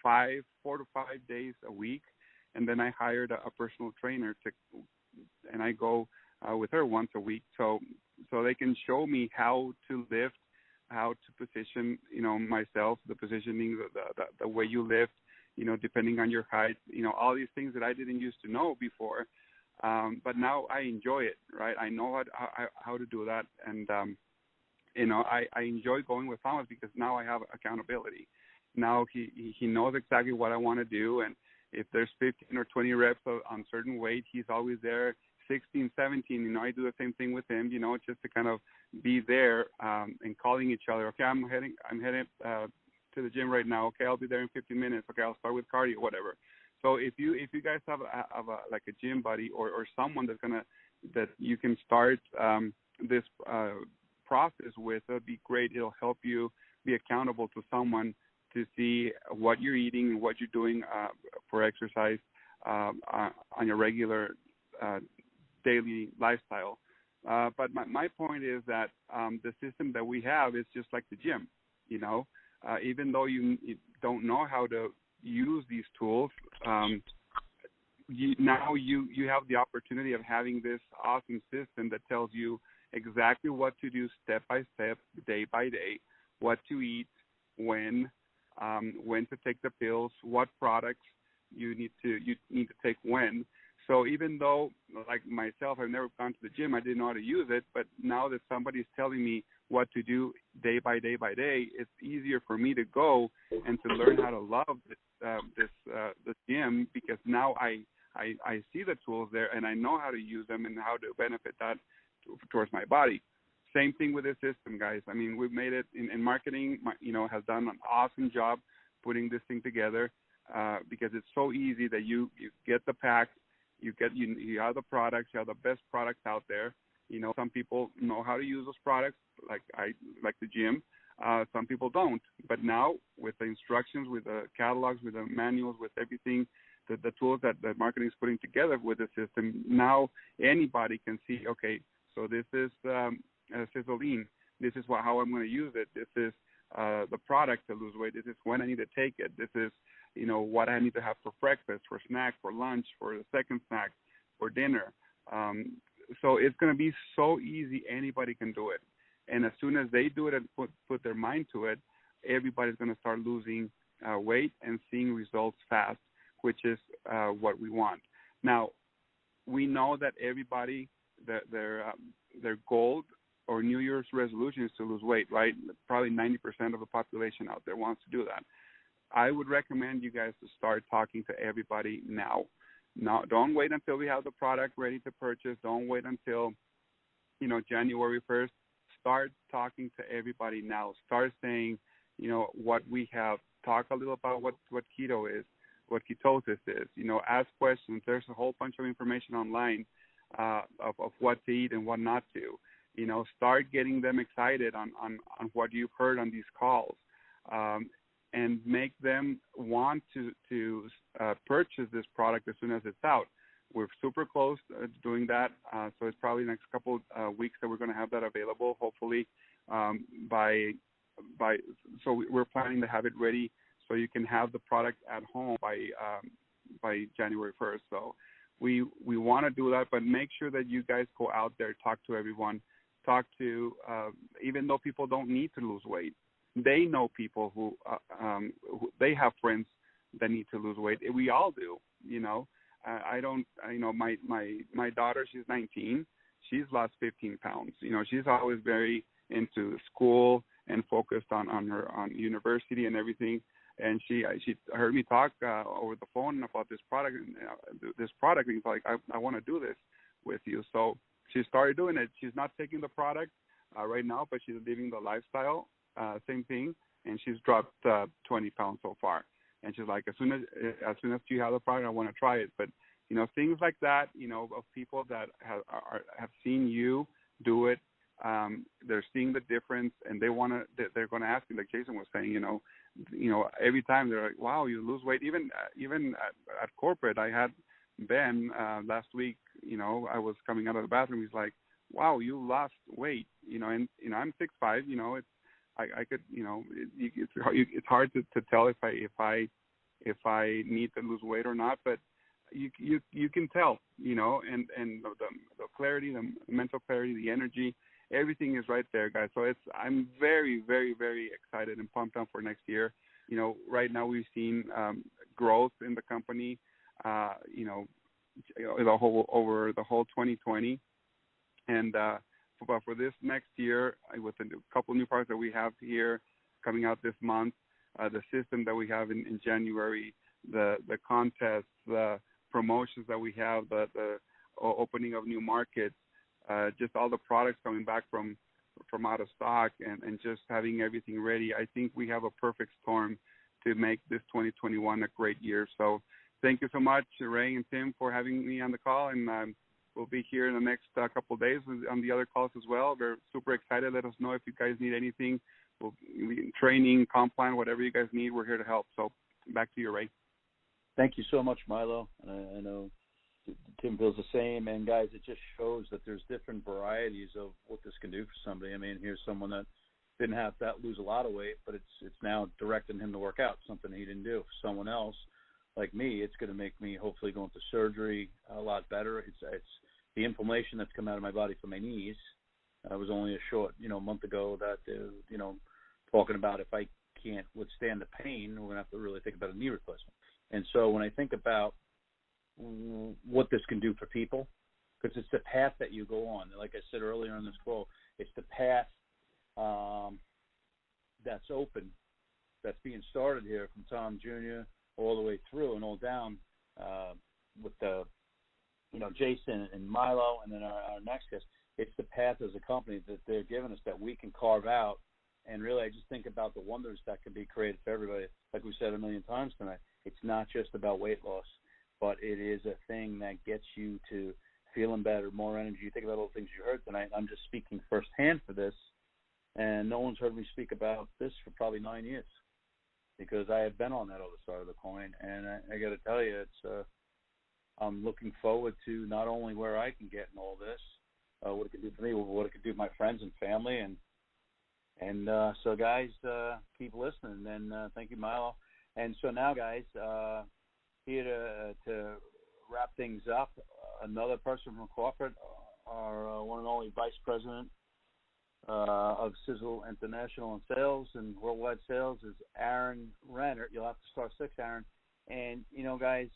Speaker 8: 4 to 5 days a week, and then I hired a personal trainer and I go with her once a week, so they can show me how to lift, how to position, myself, the positioning, the way you lift, depending on your height, all these things that I didn't used to know before, but now I enjoy it, right? I know how to do that, and I enjoy going with Thomas because now I have accountability. Now he knows exactly what I want to do, and if there's 15 or 20 reps on certain weight, he's always there. 16, 17, I do the same thing with him, just to kind of be there and calling each other. Okay, I'm heading to the gym right now. Okay, I'll be there in 15 minutes. Okay, I'll start with cardio, whatever. So if you guys have a gym buddy or someone that you can start this process with, that'd be great. It'll help you be accountable to someone to see what you're eating and what you're doing for exercise on your regular daily lifestyle. But my point is that the system that we have is just like the gym. Even though you don't know how to use these tools, now you have the opportunity of having this awesome system that tells you exactly what to do step by step, day by day, what to eat, when to take the pills, what products you need to take when. So even though, like myself, I've never gone to the gym, I didn't know how to use it, but now that somebody's telling me what to do day by day by day, it's easier for me to go and to learn how to love the gym, because now I see the tools there and I know how to use them and how to benefit that towards my body. Same thing with this system, guys. I mean, we've made it in marketing, has done an awesome job putting this thing together because it's so easy that you get the pack, You have the products, you have the best products out there. Some people know how to use those products, like the gym. Some people don't. But now with the instructions, with the catalogs, with the manuals, with everything, the tools that the marketing is putting together with the system, now anybody can see, okay, so this is Sizzleine. This is how I'm going to use it. This is the product to lose weight. This is when I need to take it. This is, what I need to have for breakfast, for snack, for lunch, for the second snack, for dinner. So it's going to be so easy. Anybody can do it. And as soon as they do it and put their mind to it, everybody's going to start losing weight and seeing results fast, which is what we want. Now, we know that everybody, their goal or New Year's resolution is to lose weight, right? Probably 90% of the population out there wants to do that. I would recommend you guys to start talking to everybody now. Don't wait until we have the product ready to purchase. Don't wait until, January 1st. Start talking to everybody now. Start saying, what we have. Talk a little about what keto is, what ketosis is. Ask questions. There's a whole bunch of information online of what to eat and what not to. Start getting them excited on what you've heard on these calls, and make them want to purchase this product as soon as it's out. We're super close to doing that, so it's probably the next couple weeks that we're going to have that available. Hopefully, so we're planning to have it ready so you can have the product at home by January 1st. So we want to do that, but make sure that you guys go out there, talk to everyone, even though people don't need to lose weight. They know people who they have friends that need to lose weight. We all do, I don't, my daughter, she's 19. She's lost 15 pounds. She's always very into school and focused on university and everything. And she heard me talk over the phone about this product. And he's like, I want to do this with you. So she started doing it. She's not taking the product right now, but she's living the lifestyle. Same thing, and she's dropped 20 pounds so far. And she's like, as soon as you have the product, I want to try it. But things like that, of people that have seen you do it, they're seeing the difference, and they're going to ask you, like Jason was saying, every time they're like, wow, you lose weight. Even at corporate, I had Ben last week. I was coming out of the bathroom. He's like, wow, you lost weight. And I'm 6'5". It's I could, it's hard to tell if I need to lose weight or not, but you can tell, and the clarity, the mental clarity, the energy, everything is right there, guys. So I'm very, very, very excited and pumped up for next year. Right now we've seen growth in the company, over the whole 2020, and but for this next year, with a couple new products that we have here coming out this month, the system that we have in January, the contests, the promotions that we have, the opening of new markets, just all the products coming back from out of stock, and just having everything ready, I think we have a perfect storm to make this 2021 a great year. So thank you so much, Ray and Tim, for having me on the call, and we'll be here in the next couple of days on the other calls as well. We're super excited. Let us know if you guys need anything. Training, comp plan, whatever you guys need, we're here to help. So back to you, Ray.
Speaker 5: Thank you so much, Milo. And I know Tim feels the same. And, guys, it just shows that there's different varieties of what this can do for somebody. I mean, here's someone that didn't have to lose a lot of weight, but it's now directing him to work out, something he didn't do. For someone else, like me, it's going to make me hopefully go into surgery a lot better. It's the inflammation that's come out of my body from my knees. I was only a short, month ago that, talking about if I can't withstand the pain, we're going to have to really think about a knee replacement. And so when I think about what this can do for people, because it's the path that you go on. Like I said earlier in this call, it's the path that's open, that's being started here from Tom Jr. all the way through and all down with the, Jason and Milo, and then our next guest. It's the path as a company that they're giving us that we can carve out. And really, I just think about the wonders that can be created for everybody. Like we said a million times tonight, it's not just about weight loss. but it is a thing that gets you to feeling better, more energy. You think about all the things you heard tonight. I'm just speaking firsthand for this, and no one's heard me speak about this for probably 9 years because I have been on that other side of the coin, and I got to tell you, it's I'm looking forward to not only where I can get in all this, what it can do for me, but what it can do to my friends and family, and so guys, keep listening, and thank you, Milo. And so now, guys, here to wrap things up, another person from corporate, our one and only Vice President of Sizzle International and Sales and Worldwide Sales is Aaron Renner. You'll have to start 6, Aaron. And, you know, guys,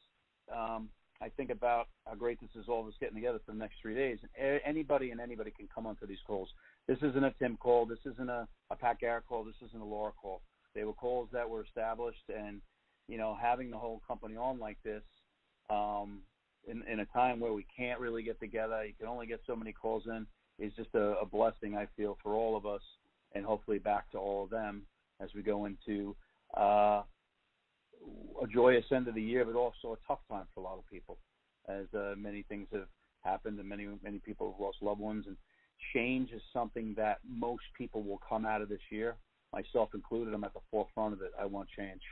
Speaker 5: I think about how great this is, all of us getting together for the next 3 days. Anybody can come onto these calls. This isn't a Tim call. This isn't a Pat Garrett call. This isn't a Laura call. They were calls that were established, and, you know, having the whole company on like this in a time where we can't really get together, you can only get so many calls in, is just a blessing, I feel, for all of us, and hopefully back to all of them as we go into a joyous end of the year, but also a tough time for a lot of people, as many things have happened and many people have lost loved ones. And change is something that most people will come out of this year, myself included. I'm at the forefront of it. I want change.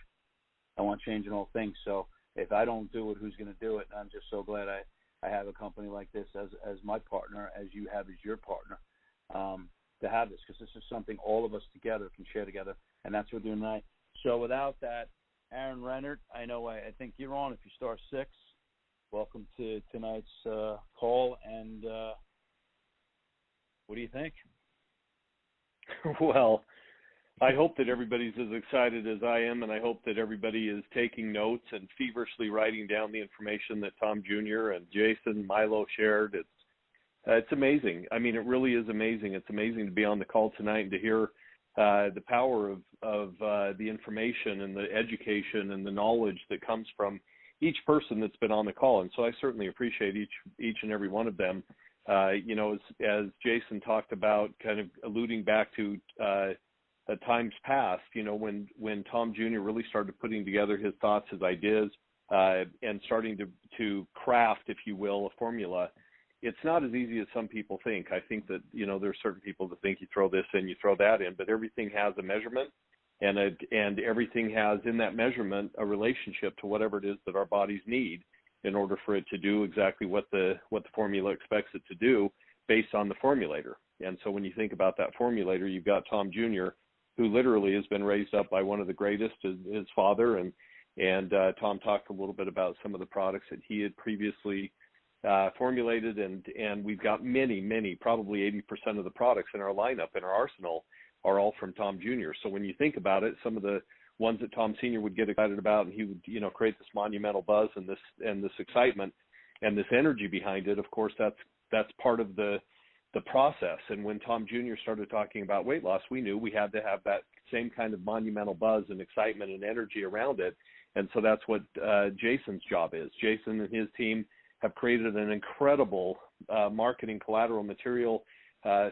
Speaker 5: I want change in all things. So if I don't do it, who's going to do it? And I'm just so glad I have a company like this as my partner, as you have as your partner, to have this, because this is something all of us together can share together, and that's what we're doing tonight. So without that, Aaron Renner, I think you're on. If you start 6, welcome to tonight's call, and what do you think?
Speaker 9: Well, I hope that everybody's as excited as I am, and I hope that everybody is taking notes and feverishly writing down the information that Tom Jr. and Jason, Milo shared. It's amazing. I mean, it really is amazing. It's amazing to be on the call tonight and to hear the power of the information and the education and the knowledge that comes from each person that's been on the call. And so I certainly appreciate each and every one of them. You know, as Jason talked about, kind of alluding back to times past, you know, when Tom Jr. really started putting together his thoughts, his ideas, and starting to craft, if you will, a formula. It's not as easy as some people think. I think that, you know, there's certain people that think you throw this in, you throw that in, but everything has a measurement, and everything has in that measurement a relationship to whatever it is that our bodies need in order for it to do exactly what the formula expects it to do based on the formulator. And so when you think about that formulator, you've got Tom Jr., who literally has been raised up by one of the greatest, his father, and Tom talked a little bit about some of the products that he had previously formulated, and we've got many, probably 80% of the products in our lineup, in our arsenal, are all from Tom Jr. So when you think about it, some of the ones that Tom Sr. would get excited about, and he would, you know, create this monumental buzz and this excitement and this energy behind it. Of course, that's part of the process. And when Tom Jr. started talking about weight loss, we knew we had to have that same kind of monumental buzz and excitement and energy around it. And so that's what Jason's job is. Jason and his team have created an incredible marketing collateral material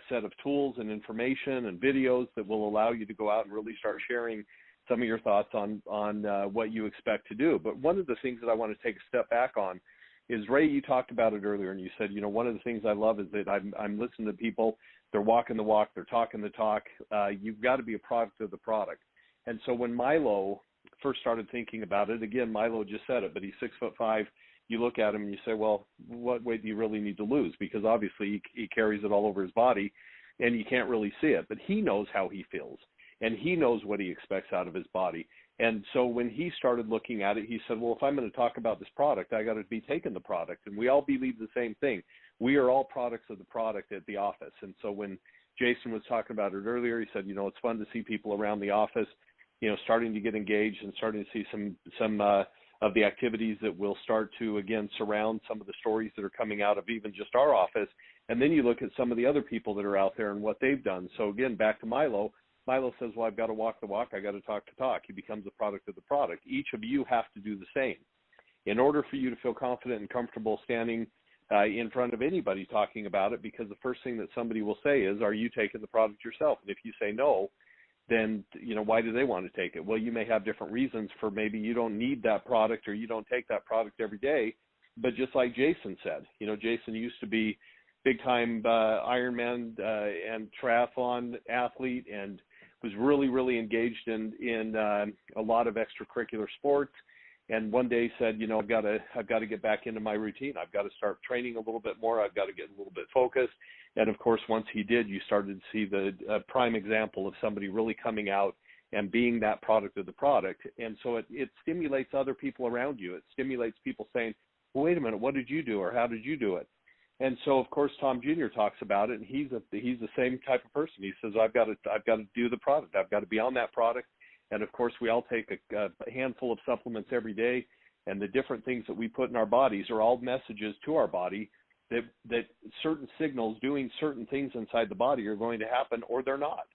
Speaker 9: set of tools and information and videos that will allow you to go out and really start sharing some of your thoughts on what you expect to do. But one of the things that I want to take a step back on is, Ray, you talked about it earlier, and you said, you know, one of the things I love is that I'm listening to people, they're walking the walk, they're talking the talk. You've got to be a product of the product. And so when Milo first started thinking about it, again, Milo just said it, but he's 6'5". You look at him and you say, well, what weight do you really need to lose? Because obviously he carries it all over his body, and you can't really see it. But he knows how he feels, and he knows what he expects out of his body. And so when he started looking at it, he said, well, if I'm going to talk about this product, I got to be taking the product. And we all believe the same thing. We are all products of the product at the office. And so when Jason was talking about it earlier, he said, you know, it's fun to see people around the office, you know, starting to get engaged and starting to see some of the activities that will start to, again, surround some of the stories that are coming out of even just our office. And then you look at some of the other people that are out there and what they've done. So, again, back to Milo. Milo says, well, I've got to walk the walk. I got to talk the talk. He becomes a product of the product. Each of you have to do the same. In order for you to feel confident and comfortable standing in front of anybody talking about it, because the first thing that somebody will say is, are you taking the product yourself? And if you say no, then, why do they want to take it? Well, you may have different reasons for maybe you don't need that product or you don't take that product every day. But just like Jason said, Jason used to be big-time Ironman and triathlon athlete and was really, really engaged in a lot of extracurricular sports. And one day said, I've got to get back into my routine. I've got to start training a little bit more. I've got to get a little bit focused. And of course, once he did, you started to see the prime example of somebody really coming out and being that product of the product. And so it stimulates other people around you. It stimulates people saying, well, wait a minute, what did you do, or how did you do it? And so, of course, Tom Jr. talks about it, and he's the same type of person. He says, I've got to do the product. I've got to be on that product. And of course, we all take a handful of supplements every day, and the different things that we put in our bodies are all messages to our body that certain signals doing certain things inside the body are going to happen, or they're not.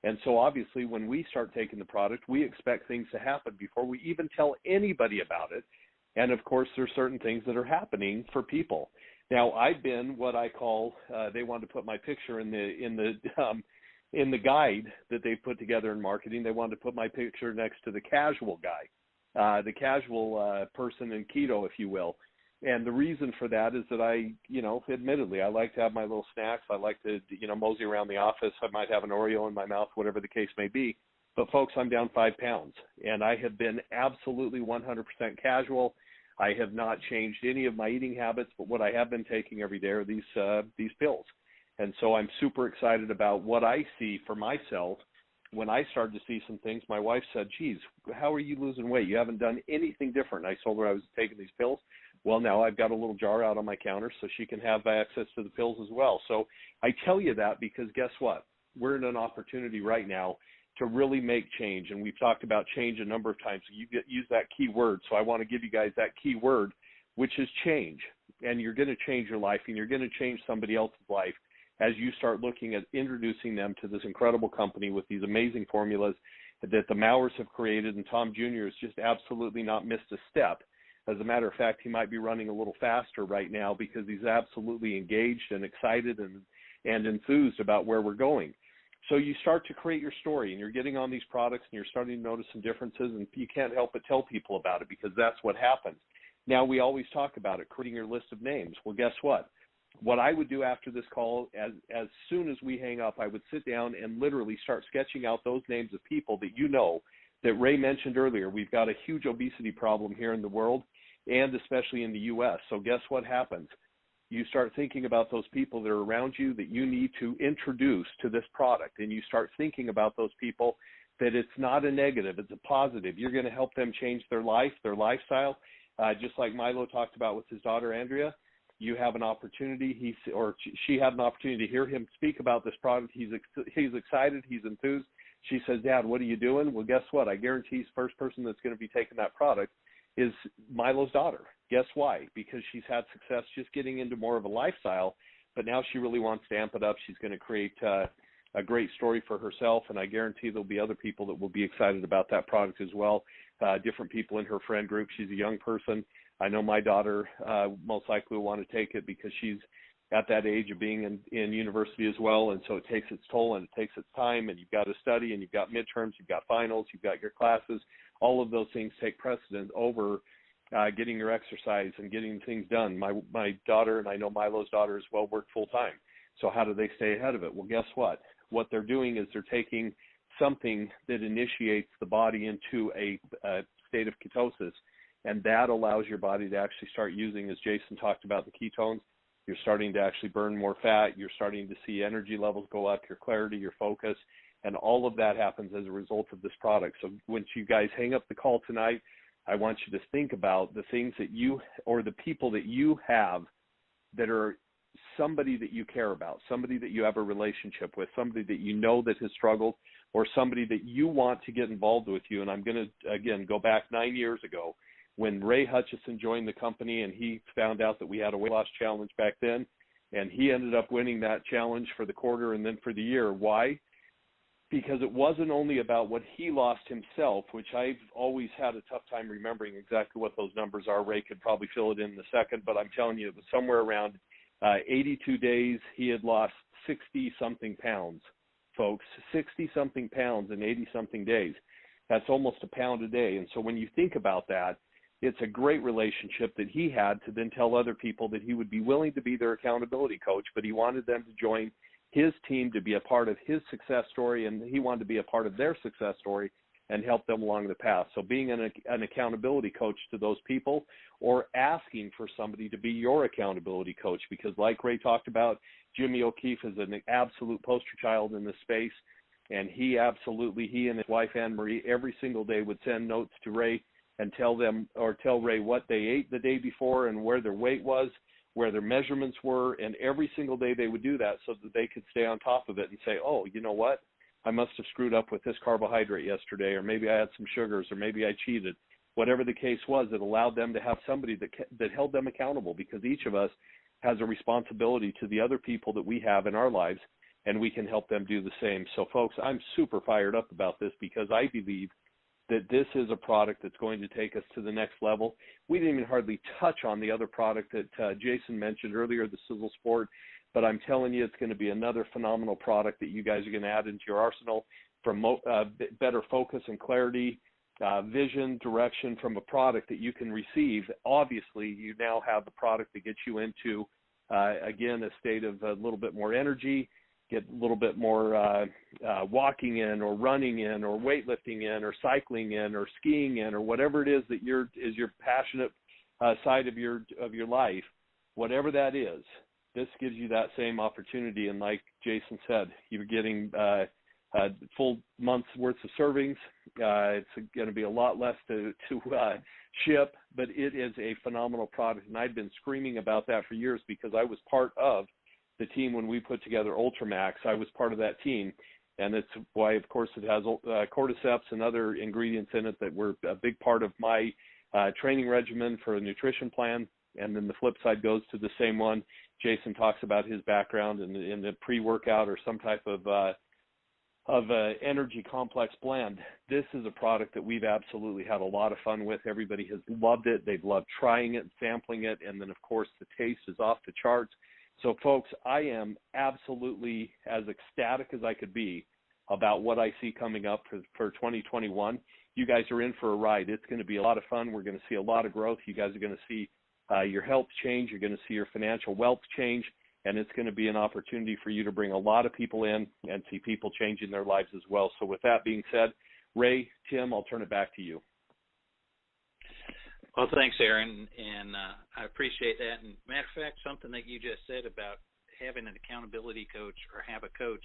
Speaker 9: And so obviously, when we start taking the product, we expect things to happen before we even tell anybody about it. And of course, there's certain things that are happening for people. Now, I've been what I call they wanted to put my picture in the guide that they put together in marketing. They wanted to put my picture next to the casual guy, the casual person in keto, if you will. And the reason for that is that admittedly, I like to have my little snacks. I like to, mosey around the office. I might have an Oreo in my mouth, whatever the case may be. But folks, I'm down 5 pounds, and I have been absolutely 100% casual. I have not changed any of my eating habits, but what I have been taking every day are these pills. And so I'm super excited about what I see for myself. When I started to see some things, my wife said, geez, how are you losing weight? You haven't done anything different. And I told her I was taking these pills. Well, now I've got a little jar out on my counter so she can have access to the pills as well. So I tell you that because guess what? We're in an opportunity right now to really make change. And we've talked about change a number of times. You use that key word. So I want to give you guys that key word, which is change. And you're going to change your life, and you're going to change somebody else's life as you start looking at introducing them to this incredible company with these amazing formulas that the Mowers have created. And Tom Jr. has just absolutely not missed a step. As a matter of fact, he might be running a little faster right now because he's absolutely engaged and excited and enthused about where we're going. So you start to create your story, and you're getting on these products, and you're starting to notice some differences, and you can't help but tell people about it because that's what happens. Now, we always talk about it, creating your list of names. Well, guess what? What I would do after this call, as soon as we hang up, I would sit down and literally start sketching out those names of people that Ray mentioned earlier. We've got a huge obesity problem here in the world, and especially in the U.S. So guess what happens? You start thinking about those people that are around you that you need to introduce to this product, and you start thinking about those people that it's not a negative, it's a positive. You're going to help them change their life, their lifestyle, just like Milo talked about with his daughter, Andrea. You have an opportunity, she had an opportunity to hear him speak about this product. He's excited, he's enthused. She says, Dad, what are you doing? Well, guess what? I guarantee the first person that's going to be taking that product is Milo's daughter. Guess why? Because she's had success just getting into more of a lifestyle, but now she really wants to amp it up. She's going to create a great story for herself, and I guarantee there'll be other people that will be excited about that product as well, different people in her friend group. She's a young person. I know my daughter most likely will want to take it because she's at that age of being in university as well, and so it takes its toll and it takes its time, and you've got to study, and you've got midterms, you've got finals, you've got your classes. All of those things take precedence over getting your exercise and getting things done. My daughter, and I know Milo's daughter as well, work full-time. So how do they stay ahead of it? Well, guess what? What they're doing is they're taking something that initiates the body into a state of ketosis, and that allows your body to actually start using, as Jason talked about, the ketones. You're starting to actually burn more fat. You're starting to see energy levels go up, your clarity, your focus, and all of that happens as a result of this product. So once you guys hang up the call tonight, I want you to think about the things that you or the people that you have that are somebody that you care about, somebody that you have a relationship with, somebody that you know that has struggled, or somebody that you want to get involved with you. And I'm going to, again, go back 9 years ago when Ray Hutchison joined the company, and he found out that we had a weight loss challenge back then, and he ended up winning that challenge for the quarter and then for the year. Why? Because it wasn't only about what he lost himself, which I've always had a tough time remembering exactly what those numbers are. Ray could probably fill it in a second, but I'm telling you, it was somewhere around 82 days. He had lost 60-something pounds. folks, 60-something pounds in 80-something days. That's almost a pound a day. And so when you think about that, it's a great relationship that he had to then tell other people that he would be willing to be their accountability coach, but he wanted them to join his team to be a part of his success story, and he wanted to be a part of their success story and help them along the path. So being an accountability coach to those people, or asking for somebody to be your accountability coach, because like Ray talked about, Jimmy O'Keefe is an absolute poster child in this space, and he and his wife Anne Marie every single day would send notes to Ray and tell Ray what they ate the day before and where their weight was, where their measurements were, and every single day they would do that so that they could stay on top of it and say, oh, you know what? I must have screwed up with this carbohydrate yesterday, or maybe I had some sugars, or maybe I cheated. Whatever the case was, it allowed them to have somebody that held them accountable, because each of us has a responsibility to the other people that we have in our lives, and we can help them do the same. So, folks, I'm super fired up about this, because I believe that this is a product that's going to take us to the next level. We didn't even hardly touch on the other product that Jason mentioned earlier, the Sizzle Sport, but I'm telling you, it's going to be another phenomenal product that you guys are going to add into your arsenal for better focus and clarity, vision, direction from a product that you can receive. Obviously, you now have the product that gets you into, again, a state of a little bit more energy, get a little bit more walking in, or running in, or weightlifting in, or cycling in, or skiing in, or whatever it is that is your passionate side of your life. Whatever that is, this gives you that same opportunity. And like Jason said, you're getting full month's worth of servings. It's going to be a lot less to ship, but it is a phenomenal product. And I've been screaming about that for years, because I was part of the team when we put together Ultramax. I was part of that team, and it's why, of course, it has cordyceps and other ingredients in it that were a big part of my training regimen for a nutrition plan. And then the flip side goes to the same one. Jason talks about his background in the pre-workout or some type of energy complex blend. This is a product that we've absolutely had a lot of fun with. Everybody has loved it. They've loved trying it, sampling it, and then, of course, the taste is off the charts. So, folks, I am absolutely as ecstatic as I could be about what I see coming up for 2021. You guys are in for a ride. It's going to be a lot of fun. We're going to see a lot of growth. You guys are going to see your health change. You're going to see your financial wealth change, and it's going to be an opportunity for you to bring a lot of people in and see people changing their lives as well. So with that being said, Ray, Tim, I'll turn it back to you.
Speaker 1: Well, thanks, Aaron, and I appreciate that. And matter of fact, something that you just said about having an accountability coach or have a coach,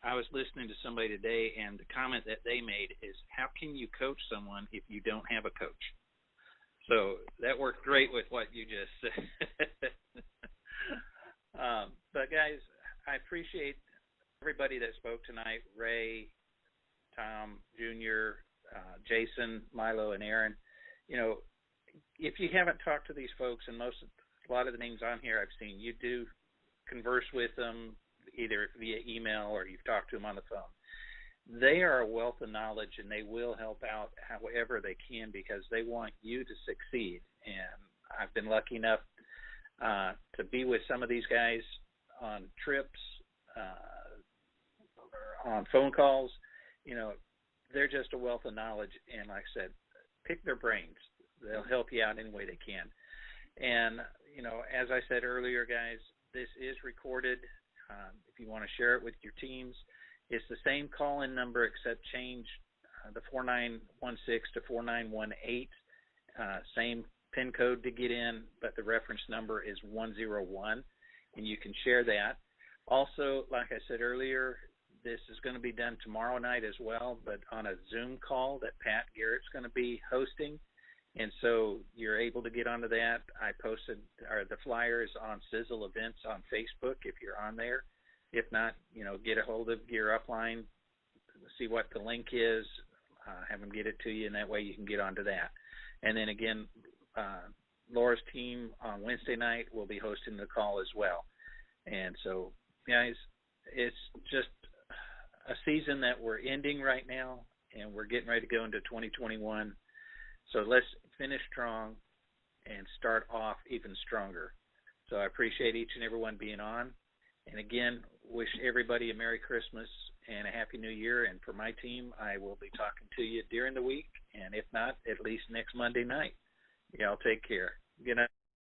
Speaker 1: I was listening to somebody today, and the comment that they made is, how can you coach someone if you don't have a coach? So that worked great with what you just said. But, guys, I appreciate everybody that spoke tonight, Ray, Tom, Junior, Jason, Milo, and Aaron. You know, if you haven't talked to these folks, and a lot of the names on here I've seen, you do converse with them either via email or you've talked to them on the phone. They are a wealth of knowledge, and they will help out however they can, because they want you to succeed. And I've been lucky enough to be with some of these guys on trips, on phone calls. You know, they're just a wealth of knowledge, and like I said, pick their brains. They'll help you out any way they can. And, you know, as I said earlier, guys, this is recorded. If you want to share it with your teams, it's the same call-in number except change the 4916 to 4918. Same PIN code to get in, but the reference number is 101, and you can share that. Also, like I said earlier, this is going to be done tomorrow night as well, but on a Zoom call that Pat Garrett's going to be hosting. And so you're able to get onto that. I posted the flyers on Sizzle Events on Facebook if you're on there. If not, you know, get a hold of Gear Upline, see what the link is, have them get it to you, and that way you can get onto that. And then again, Laura's team on Wednesday night will be hosting the call as well. And so, guys, it's just a season that we're ending right now, and we're getting ready to go into 2021. So let's finish strong and start off even stronger. So I appreciate each and every one being on. And again, wish everybody a Merry Christmas and a Happy New Year. And for my team, I will be talking to you during the week, and if not, at least next Monday night. Y'all take care. Good night.